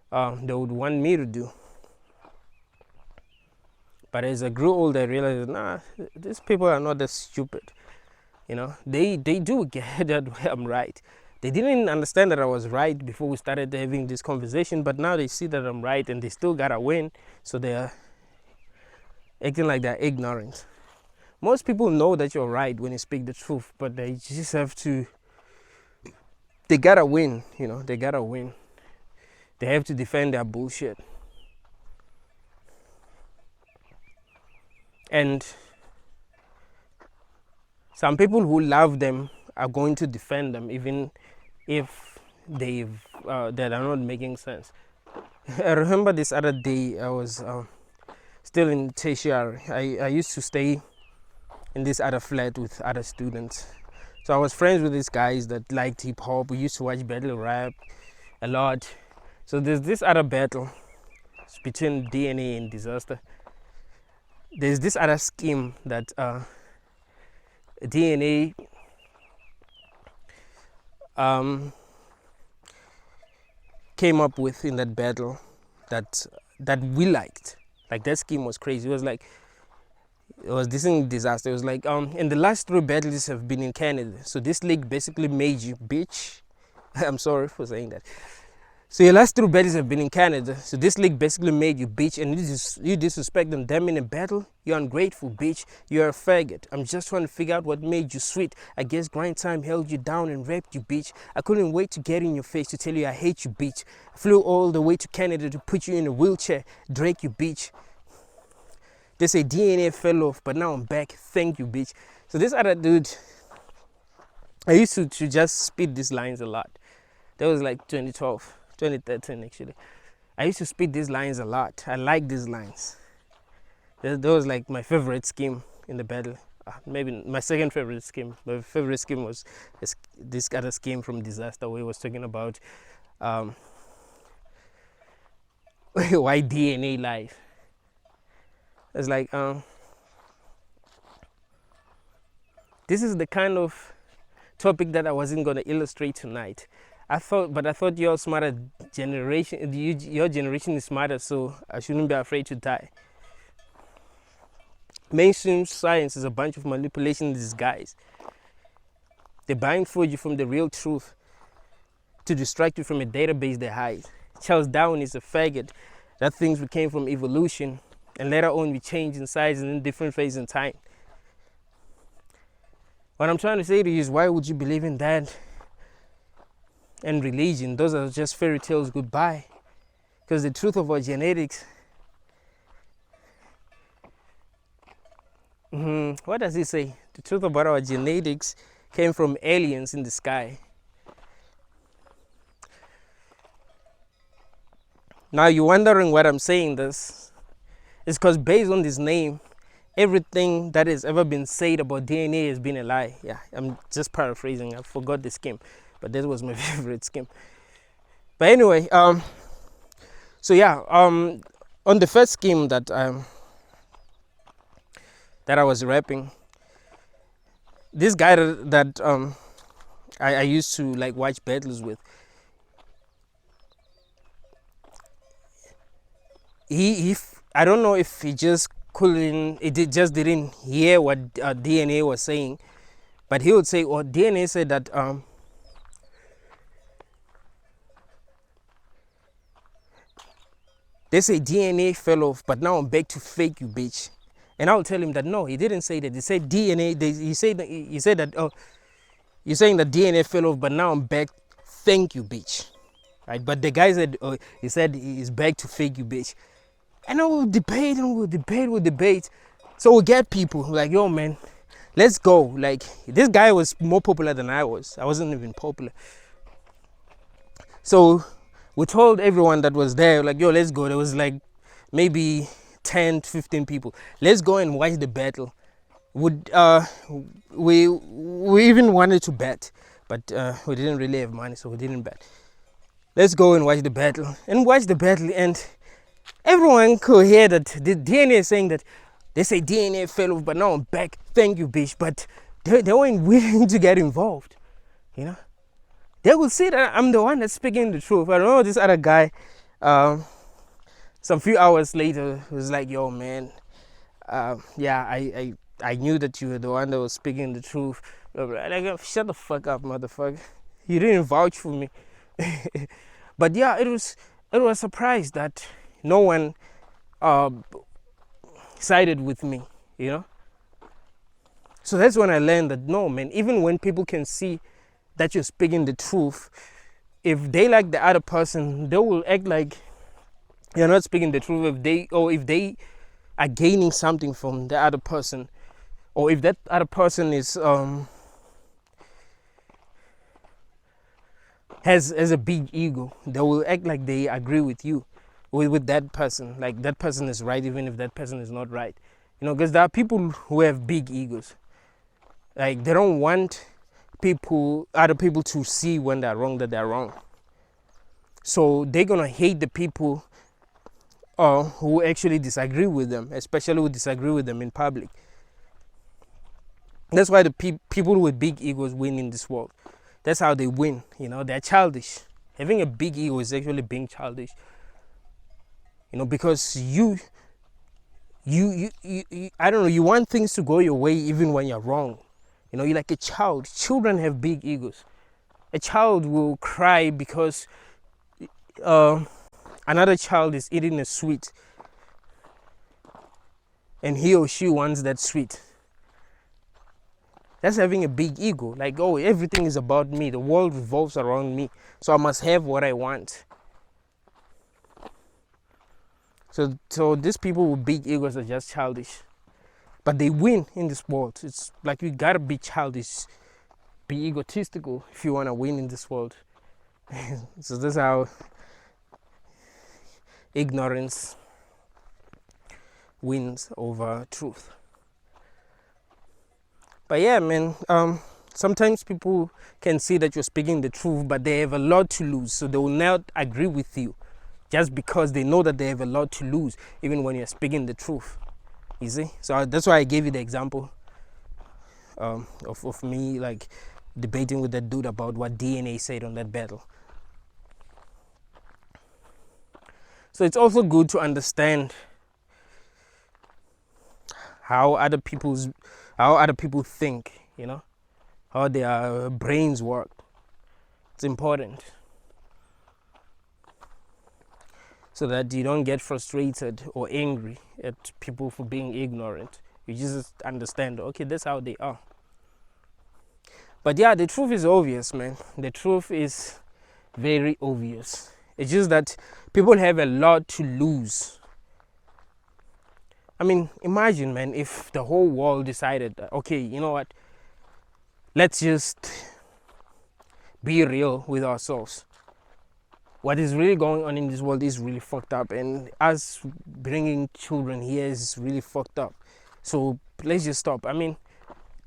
they would want me to do. But as I grew older, I realized, nah, these people are not that stupid. You know, they do get that I'm right. They didn't understand that I was right before we started having this conversation, but now they see that I'm right and they still gotta win, so they're acting like they're ignorant. Most people know that you're right when you speak the truth, but they just they gotta win, you know, they gotta win. They have to defend their bullshit. And some people who love them are going to defend them even if they're not making sense. I remember this other day, I was still in tertiary. I used to stay in this other flat with other students. So I was friends with these guys that liked hip hop. We used to watch battle rap a lot. So there's this other battle between DNA and Disaster. There's this other scheme that DNA came up with in that battle that we liked. Like that scheme was crazy. It was this Disaster. It was like and the last 3 battles have been in Canada. So this league basically made you bitch. I'm sorry for saying that. So your last 3 battles have been in Canada. So this league basically made you bitch, and you disrespect them. Them in a battle, you're ungrateful, bitch. You're a faggot. I'm just trying to figure out what made you sweet. I guess grind time held you down and raped you, bitch. I couldn't wait to get in your face to tell you I hate you, bitch. I flew all the way to Canada to put you in a wheelchair. Drake, you bitch. They say DNA fell off, but now I'm back. Thank you, bitch. So this other dude, I used to just spit these lines a lot. That was like 2013 actually. I used to spit these lines a lot. I like these lines. That was like my favorite scheme in the battle. Maybe my second favorite scheme. My favorite scheme was this other scheme from Disaster where he was talking about why DNA lies. It's like, this is the kind of topic that I wasn't going to illustrate tonight. I thought your smarter generation, your generation is smarter, so I shouldn't be afraid to die. Mainstream science is a bunch of manipulation in disguise. They blindfold you from the real truth to distract you from a database they hide. Charles Darwin is a faggot that thinks we came from evolution and later on we change in size and in different phases in time. What I'm trying to say to you is, why would you believe in that and religion? Those are just fairy tales goodbye. Because the truth of our genetics, what does he say? The truth about our genetics came from aliens in the sky. Now you're wondering what I'm saying this. It's because based on this name, everything that has ever been said about DNA has been a lie. Yeah, I'm just paraphrasing. I forgot the scheme, but that was my favorite scheme. But anyway, so yeah, on the first scheme that I was rapping, this guy that I used to like watch battles with, I don't know if he just didn't hear what DNA was saying, but he would say, or DNA said that they say DNA fell off, but now I'm back to fake you, bitch. And I will tell him that no, he didn't say that. He said DNA. He said that oh, you're saying that DNA fell off, but now I'm back. Thank you, bitch. Right? But the guy said he said he's back to fake you, bitch. And we'll debate and we'll debate. So we'll get people like, yo, man, let's go. Like, this guy was more popular than I was. I wasn't even popular. So we told everyone that was there, like, yo, let's go. There was like maybe 10 to 15 people. Let's go and watch the battle. We even wanted to bet, but we didn't really have money, so we didn't bet. Let's go and watch the battle. And everyone could hear that the DNA is saying that they say DNA fell off, but now I'm back. Thank you, bitch. But they weren't willing to get involved. You know, they will see that I'm the one that's speaking the truth. I don't know, this other guy, some few hours later, was like, yo, man, yeah, I knew that you were the one that was speaking the truth. Like, shut the fuck up, motherfucker. You didn't vouch for me. But yeah, it was a surprise that no one sided with me, you know. So that's when I learned that no, man, even when people can see that you're speaking the truth, if they like the other person, they will act like you're not speaking the truth. If they are gaining something from the other person, or if that other person is has a big ego, they will act like they agree with you, with that person, like that person is right even if that person is not right, you know, because there are people who have big egos, like they don't want other people to see when they're wrong, that they're wrong. So they're gonna hate the people who actually disagree with them, especially who disagree with them in public. That's why the people with big egos win in this world. That's how they win, you know. They're childish. Having a big ego is actually being childish, you know, because you I don't know, you want things to go your way even when you're wrong. You know, you're like a child. Children have big egos. A child will cry because another child is eating a sweet and he or she wants that sweet. That's having a big ego. Like, oh, everything is about me. The world revolves around me. So I must have what I want. So these people with big egos are just childish. But they win in this world. It's like you gotta be childish, be egotistical if you wanna win in this world. So that's how ignorance wins over truth. But yeah, man, sometimes people can see that you're speaking the truth, but they have a lot to lose, so they will not agree with you just because they know that they have a lot to lose, even when you're speaking the truth. You see, so that's why I gave you the example of me like debating with that dude about what DNA said on that battle. So it's also good to understand how other people think, how their brains work. It's important so that you don't get frustrated or angry at people for being ignorant. You just understand, okay, that's how they are. But yeah, the truth is obvious, man. The truth is very obvious. It's just that people have a lot to lose. I mean, imagine, man, if the whole world decided, okay, you know what, let's just be real with ourselves. What is really going on in this world is really fucked up, and us bringing children here is really fucked up. So let's just stop. I mean,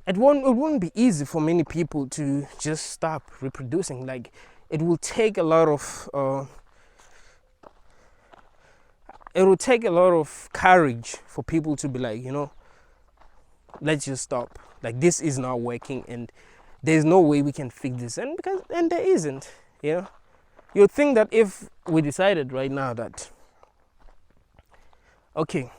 it wouldn't be easy for many people to just stop reproducing. Like, it will take a lot of courage for people to be like, let's just stop. Like, this is not working, and there's no way we can fix this, and there isn't. You'd think that if we decided right now that, okay,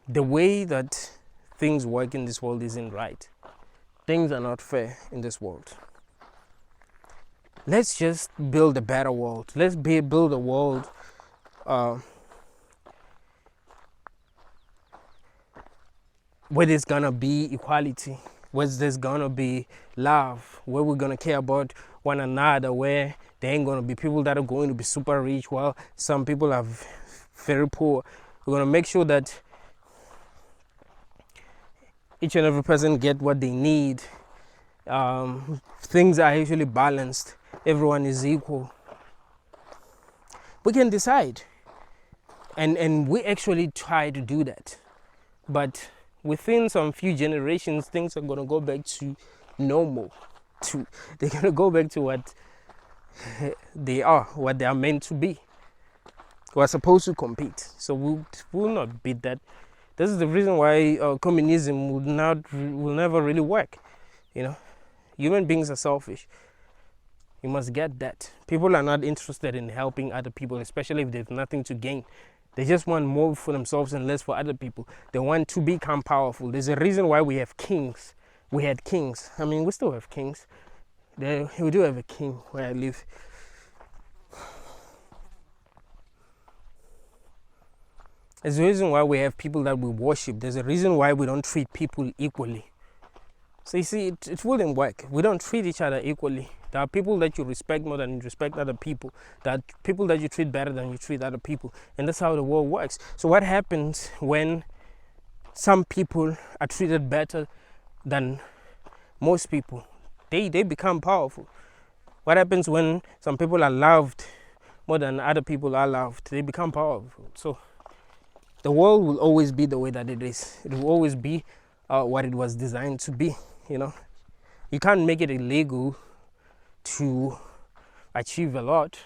the way that things work in this world isn't right. Things are not fair in this world. Let's just build a better world. Let's build a world where there's gonna be equality, where there's gonna be love, where we're gonna care about one another, where there ain't gonna be people that are going to be super rich while some people are very poor. We're gonna make sure that each and every person get what they need. Things are actually balanced. Everyone is equal. We can decide, and we actually try to do that, but within some few generations, things are going to go back to normal. They're going to go back to what they are meant to be. We're supposed to compete. So we'll not beat that. This is the reason why communism will never really work. Human beings are selfish. You must get that. People are not interested in helping other people, especially if there's nothing to gain. They just want more for themselves and less for other people. They want to become powerful. There's a reason why we have kings. We had kings. I mean, we still have kings. We do have a king where I live. There's a reason why we have people that we worship. There's a reason why we don't treat people equally. So you see, it wouldn't work. We don't treat each other equally. There are people that you respect more than you respect other people. There are people that you treat better than you treat other people. And that's how the world works. So what happens when some people are treated better than most people? They become powerful. What happens when some people are loved more than other people are loved? They become powerful. So the world will always be the way that it is. It will always be what it was designed to be. You can't make it illegal to achieve a lot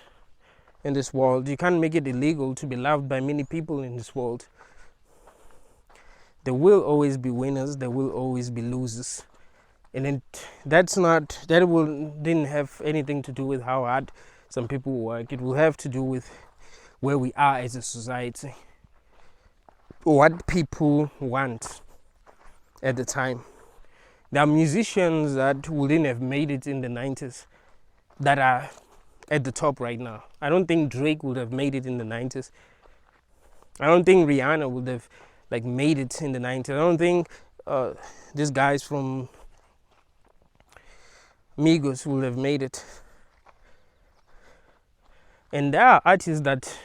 in this world. You can't make it illegal to be loved by many people in this world. There will always be winners. There will always be losers. And didn't have anything to do with how hard some people work. It will have to do with where we are as a society, what people want at the time. There are musicians that wouldn't have made it in the 90s that are at the top right now. I don't think Drake would have made it in the 90s. I don't think Rihanna would have made it in the 90s. I don't think these guys from Migos would have made it. And there are artists that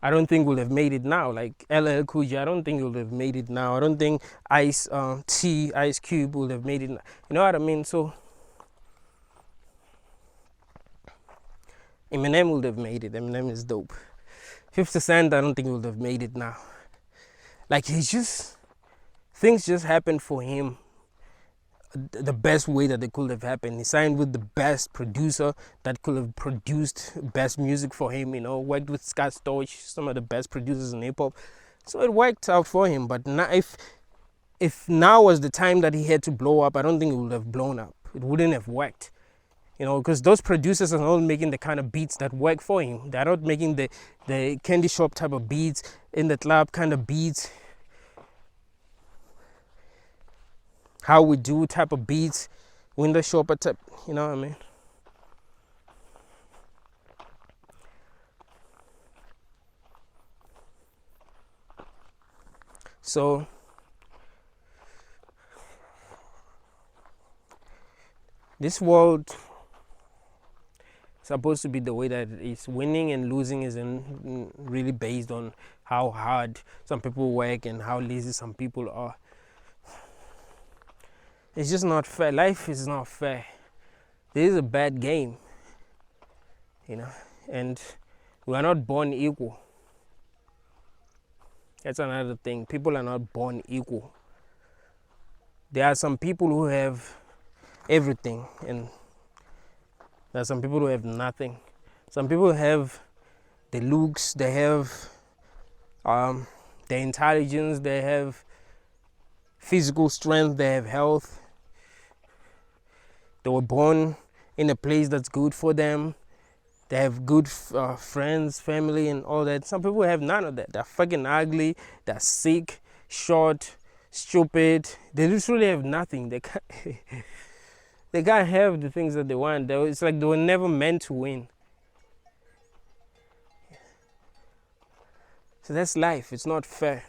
I don't think would have made it now, like LL Cool J. I don't think he would have made it now. I don't think Ice Cube would have made it now. You know what I mean? So Eminem would have made it. Eminem is dope. 50 Cent, I don't think he would have made it now. Things just happen for him the best way that it could have happened. He signed with the best producer that could have produced best music for him, worked with Scott Storch, some of the best producers in hip hop. So it worked out for him. But now, if now was the time that he had to blow up, I don't think it would have blown up. It wouldn't have worked. Because those producers are not making the kind of beats that work for him. They're not making the candy shop type of beats, in the club kind of beats, how we do type of beats, window shopper type, you know what I mean? So this world is supposed to be the way that it is. Winning and losing isn't really based on how hard some people work and how lazy some people are. It's just not fair. Life is not fair. This is a bad game, and we are not born equal. That's another thing. People are not born equal. There are some people who have everything, and there are some people who have nothing. Some people have the looks, they have the intelligence, they have physical strength, they have health. They were born in a place that's good for them. They have good friends, family, and all that. Some people have none of that. They're fucking ugly. They're sick, short, stupid. They literally have nothing. They can't, they can't have the things that they want. It's like they were never meant to win. So that's life. It's not fair.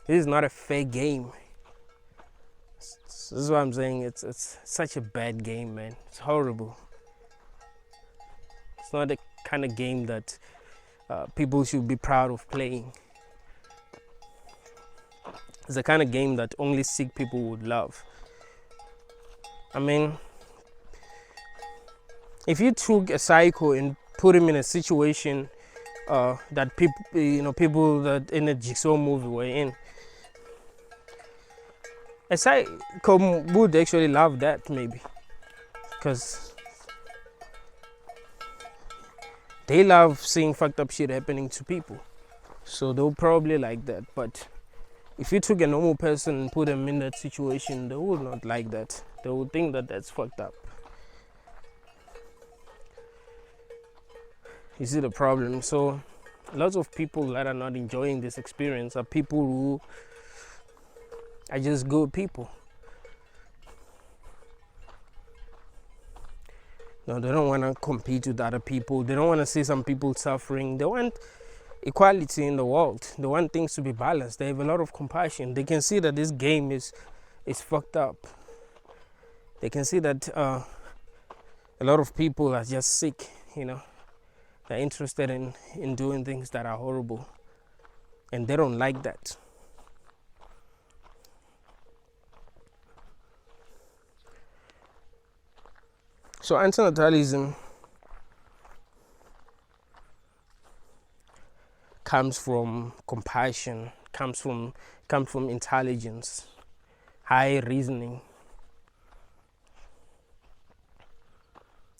This is not a fair game. This is what I'm saying. It's such a bad game, man. It's horrible. It's not the kind of game that people should be proud of playing. It's the kind of game that only sick people would love. I mean, if you took a psycho and put him in a situation that people that in a Jigsaw movie were in, a psycho would actually love that, maybe, because they love seeing fucked up shit happening to people, so they'll probably like that. But if you took a normal person and put them in that situation, they would not like that. They would think that that's fucked up. You see the problem? So lots of people that are not enjoying this experience are people who are just good people. No, they don't want to compete with other people. They don't want to see some people suffering. They want equality in the world. They want things to be balanced. They have a lot of compassion. They can see that this game is fucked up. They can see that a lot of people are just sick, They're interested in doing things that are horrible. And they don't like that. So antinatalism comes from compassion, comes from intelligence, high reasoning.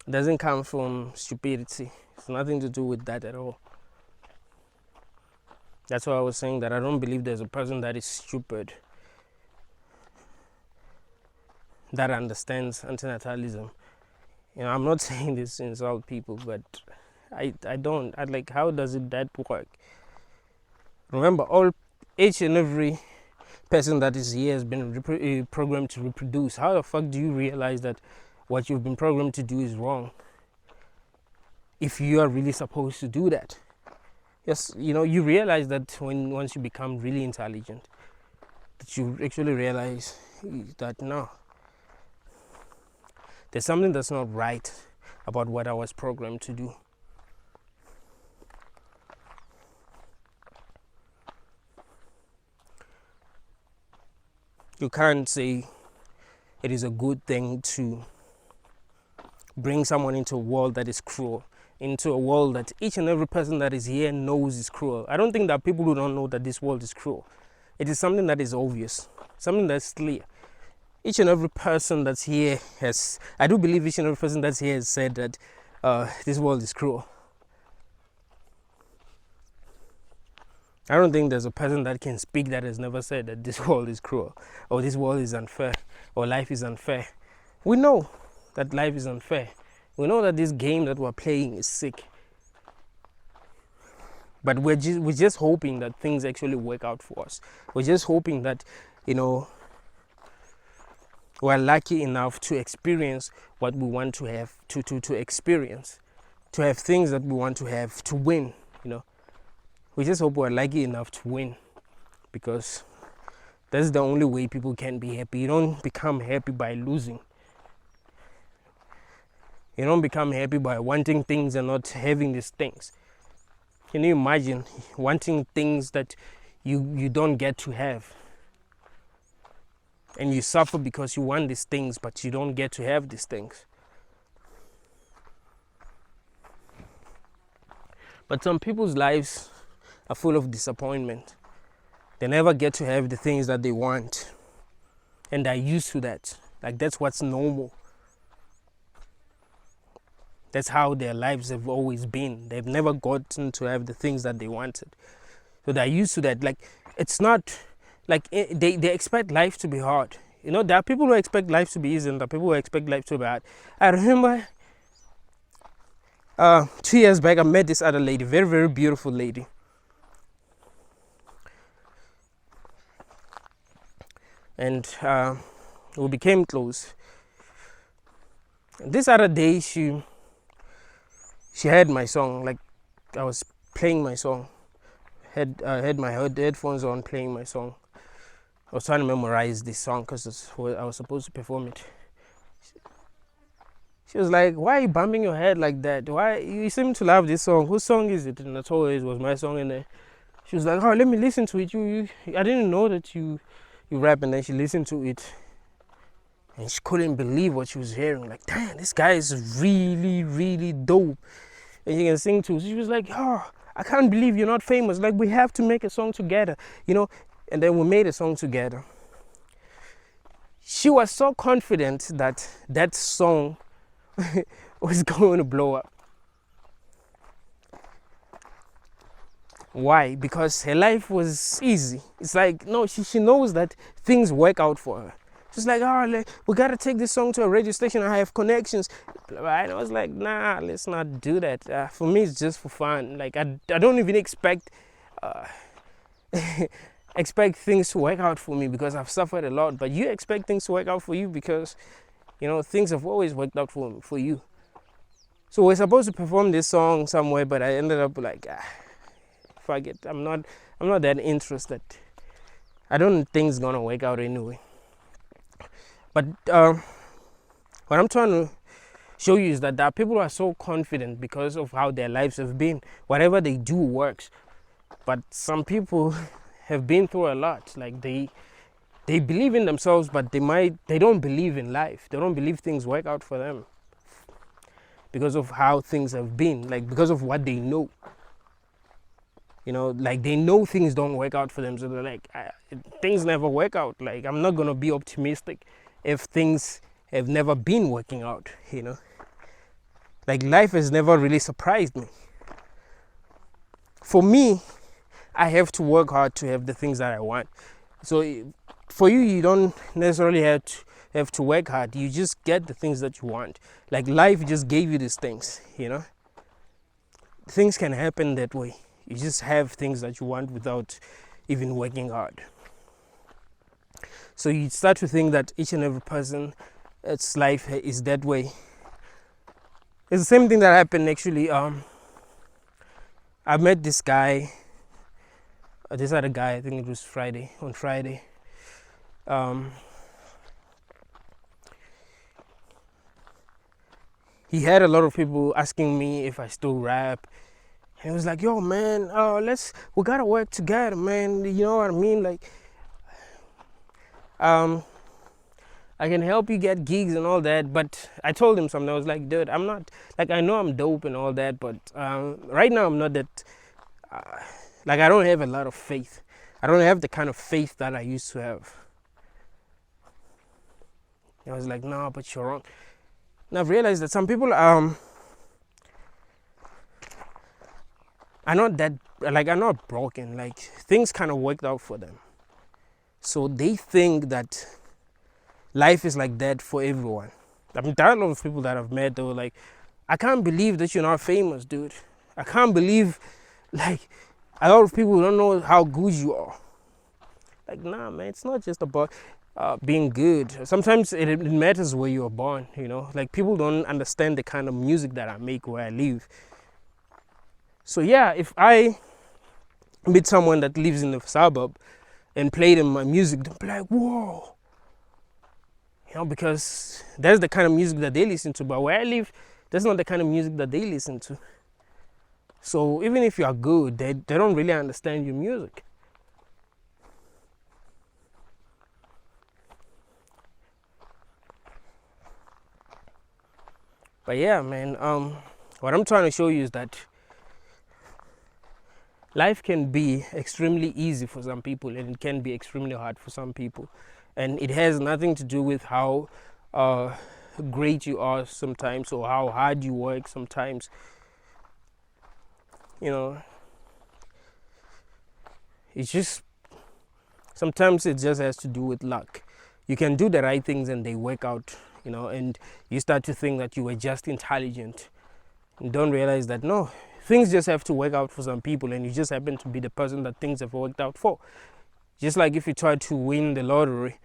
It doesn't come from stupidity. It's nothing to do with that at all. That's why I was saying that I don't believe there's a person that is stupid that understands antinatalism. I'm not saying this to insult people, but I don't. How does that work? Remember, each and every person that is here has been programmed to reproduce. How the fuck do you realize that what you've been programmed to do is wrong, if you are really supposed to do that? Yes, you realize that once you become really intelligent, that you actually realize that no, there's something that's not right about what I was programmed to do. You can't say it is a good thing to bring someone into a world that is cruel, into a world that each and every person that is here knows is cruel. I don't think that people who don't know that this world is cruel. It is something that is obvious, something that's clear. each and every person that's here has, I do believe each and every person that's here has said that this world is cruel. I don't think there's a person that can speak that has never said that this world is cruel, or this world is unfair, or life is unfair. We know that life is unfair. We know that this game that we're playing is sick. But we're just hoping that things actually work out for us. We're just hoping that, we're lucky enough to experience what we want to have, to experience, to have things that we want to have, to win, We just hope we're lucky enough to win, because that's the only way people can be happy. You don't become happy by losing. You don't become happy by wanting things and not having these things. Can you imagine wanting things that you don't get to have? And you suffer because you want these things, but you don't get to have these things. But some people's lives are full of disappointment. They never get to have the things that they want. And they're used to that. Like, that's what's normal. That's how their lives have always been. They've never gotten to have the things that they wanted. So they're used to that. Like, it's not like they expect life to be hard. There are people who expect life to be easy, and there are people who expect life to be hard. I remember 2 years back, I met this other lady, very, very beautiful lady. And we became close. This other day, she heard my song. Like, I was playing my song. Had my headphones on, playing my song. I was trying to memorize this song because I was supposed to perform it. She was like, "Why are you bumping your head like that? Why you seem to love this song? Whose song is it?" And I told her it was my song. And she was like, "Oh, let me listen to it. I didn't know that you rap." And then she listened to it, and she couldn't believe what she was hearing. Like, damn, this guy is really, really dope, and he can sing too. So she was like, "Oh, I can't believe you're not famous. Like, we have to make a song together, And then we made a song together. She was so confident that that song was going to blow up. Why? Because her life was easy. It's like, no, she knows that things work out for her. She's like, "Oh, we gotta take this song to a radio station. I have connections." And I was like, "Nah, let's not do that. For me, it's just for fun. Like, I don't even expect things to work out for me, because I've suffered a lot. But you expect things to work out for you because, things have always worked out for you." So we're supposed to perform this song somewhere, but I ended up like, fuck it. I'm not that interested. I don't think it's gonna work out anyway. But what I'm trying to show you is that there are people who are so confident because of how their lives have been. Whatever they do works. But some people have been through a lot. Like, they believe in themselves, but they don't believe in life. They don't believe things work out for them because of how things have been. Like, because of what they know. Like, they know things don't work out for them, so they're like, things never work out. Like, I'm not gonna be optimistic if things have never been working out. Like, life has never really surprised me. For me, I have to work hard to have the things that I want. So for you, you don't necessarily have to work hard. You just get the things that you want. Like, life just gave you these things. Things can happen that way. You just have things that you want without even working hard. So you start to think that each and every person, its life is that way. It's the same thing that happened actually. I met this guy, this other guy, I think it was on Friday. He had a lot of people asking me if I still rap. And he was like, "Yo, man, we gotta work together, man. You know what I mean? Like, I can help you get gigs and all that." But I told him something. I was like, "Dude, I'm not, like, I know I'm dope and all that, but right now I'm not that, like, I don't have a lot of faith. I don't have the kind of faith that I used to have." I was like, no, but you're wrong. And I've realized that some people are not that, like, are not broken. Like, things kind of worked out for them. So they think that life is like that for everyone. I mean, there are a lot of people that I've met that were like, I can't believe that you're not famous, dude. I can't believe, like, a lot of people don't know how good you are. Like, nah, man, it's not just about being good. Sometimes it matters where you were born, you know. Like, people don't understand the kind of music that I make where I live. So yeah, if I meet someone that lives in the suburb and play them my music, they'll be like, whoa. You know, because that's the kind of music that they listen to. But where I live, that's not the kind of music that they listen to. So even if you are good, they don't really understand your music. But yeah, man, what I'm trying to show you is that life can be extremely easy for some people and it can be extremely hard for some people. And it has nothing to do with how great you are sometimes or how hard you work sometimes. You know, it's just, sometimes it just has to do with luck. You can do the right things and they work out, you know, and you start to think that you were just intelligent. You don't realize that no, things just have to work out for some people and you just happen to be the person that things have worked out for. Just like if you try to win the lottery,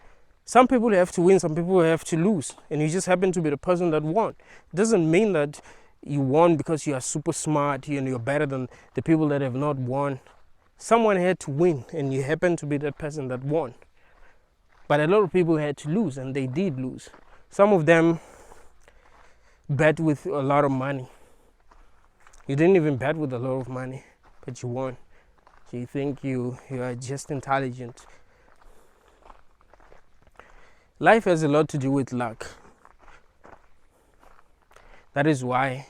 some people have to win, some people have to lose, and you just happen to be the person that won. It doesn't mean that you won because you are super smart and you're better than the people that have not won. Someone had to win and you happen to be that person that won. But a lot of people had to lose, and they did lose. Some of them bet with a lot of money. You didn't even bet with a lot of money, but you won. So you think you are just intelligent. Life has a lot to do with luck. That is why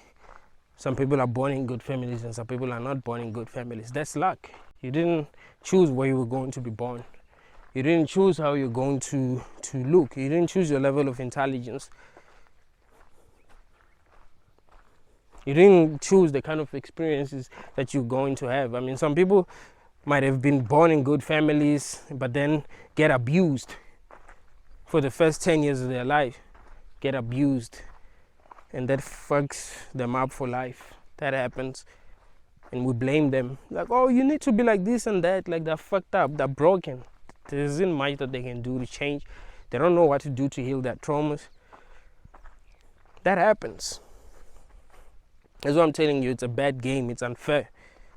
some people are born in good families and some people are not born in good families. That's luck. You didn't choose where you were going to be born. You didn't choose how you're going to look. You didn't choose your level of intelligence. You didn't choose the kind of experiences that you're going to have. I mean, some people might have been born in good families, but then get abused for the first 10 years of their life. Get abused. And that fucks them up for life. That happens. And we blame them. Like, oh, you need to be like this and that. Like, they're fucked up. They're broken. There isn't much that they can do to change. They don't know what to do to heal their traumas. That happens. That's what I'm telling you. It's a bad game. It's unfair.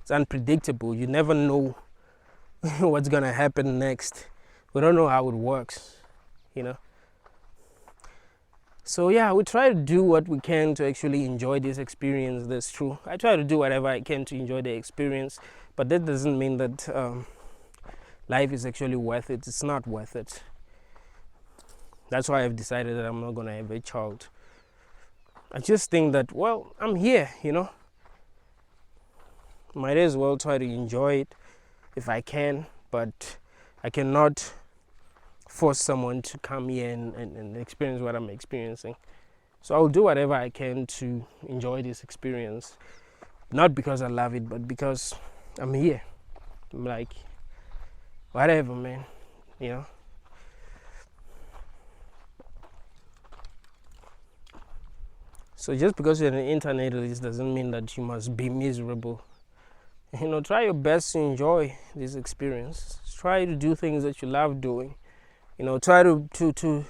It's unpredictable. You never know what's going to happen next. We don't know how it works, you know. So yeah, we try to do what we can to actually enjoy this experience. That's true. I try to do whatever I can to enjoy the experience, but that doesn't mean that life is actually worth it. It's not worth it. That's why I've decided that I'm not going to have a child. I just think that, well, I'm here, you know. Might as well try to enjoy it if I can, but I cannot force someone to come here and experience what I'm experiencing. So I'll do whatever I can to enjoy this experience. Not because I love it, but because I'm here. I'm like, whatever, man, you know. So just because you're an internationalist doesn't mean that you must be miserable. You know, try your best to enjoy this experience. Try to do things that you love doing. You know, try to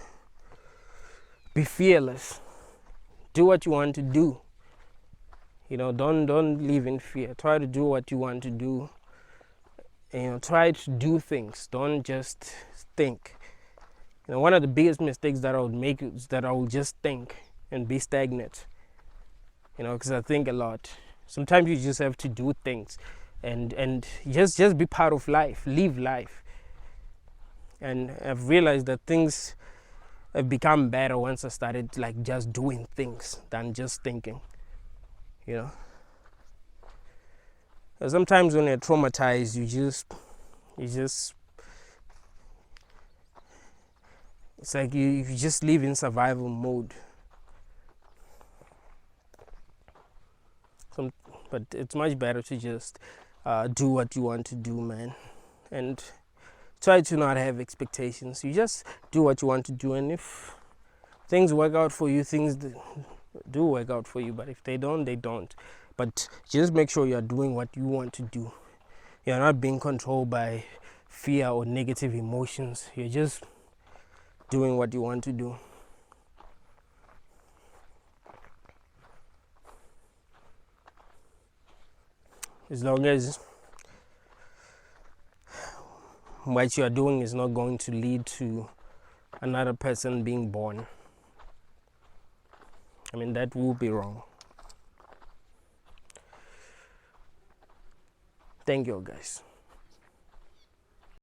be fearless. Do what you want to do. You know, don't live in fear. Try to do what you want to do. And, you know, try to do things. Don't just think. You know, one of the biggest mistakes that I would make is that I will just think and be stagnant. You know, because I think a lot. Sometimes you just have to do things and just be part of life. Live life. And I've realized that things have become better once I started like just doing things than just thinking, you know. And sometimes when you're traumatized, you just It's like you just live in survival mode. But it's much better to just do what you want to do, man, and try to not have expectations. You just do what you want to do, and if things work out for you, things do work out for you. But if they don't, they don't. But just make sure you're doing what you want to do. You're not being controlled by fear or negative emotions. You're just doing what you want to do. As long as what you are doing is not going to lead to another person being born. I mean, that will be wrong. Thank you, guys.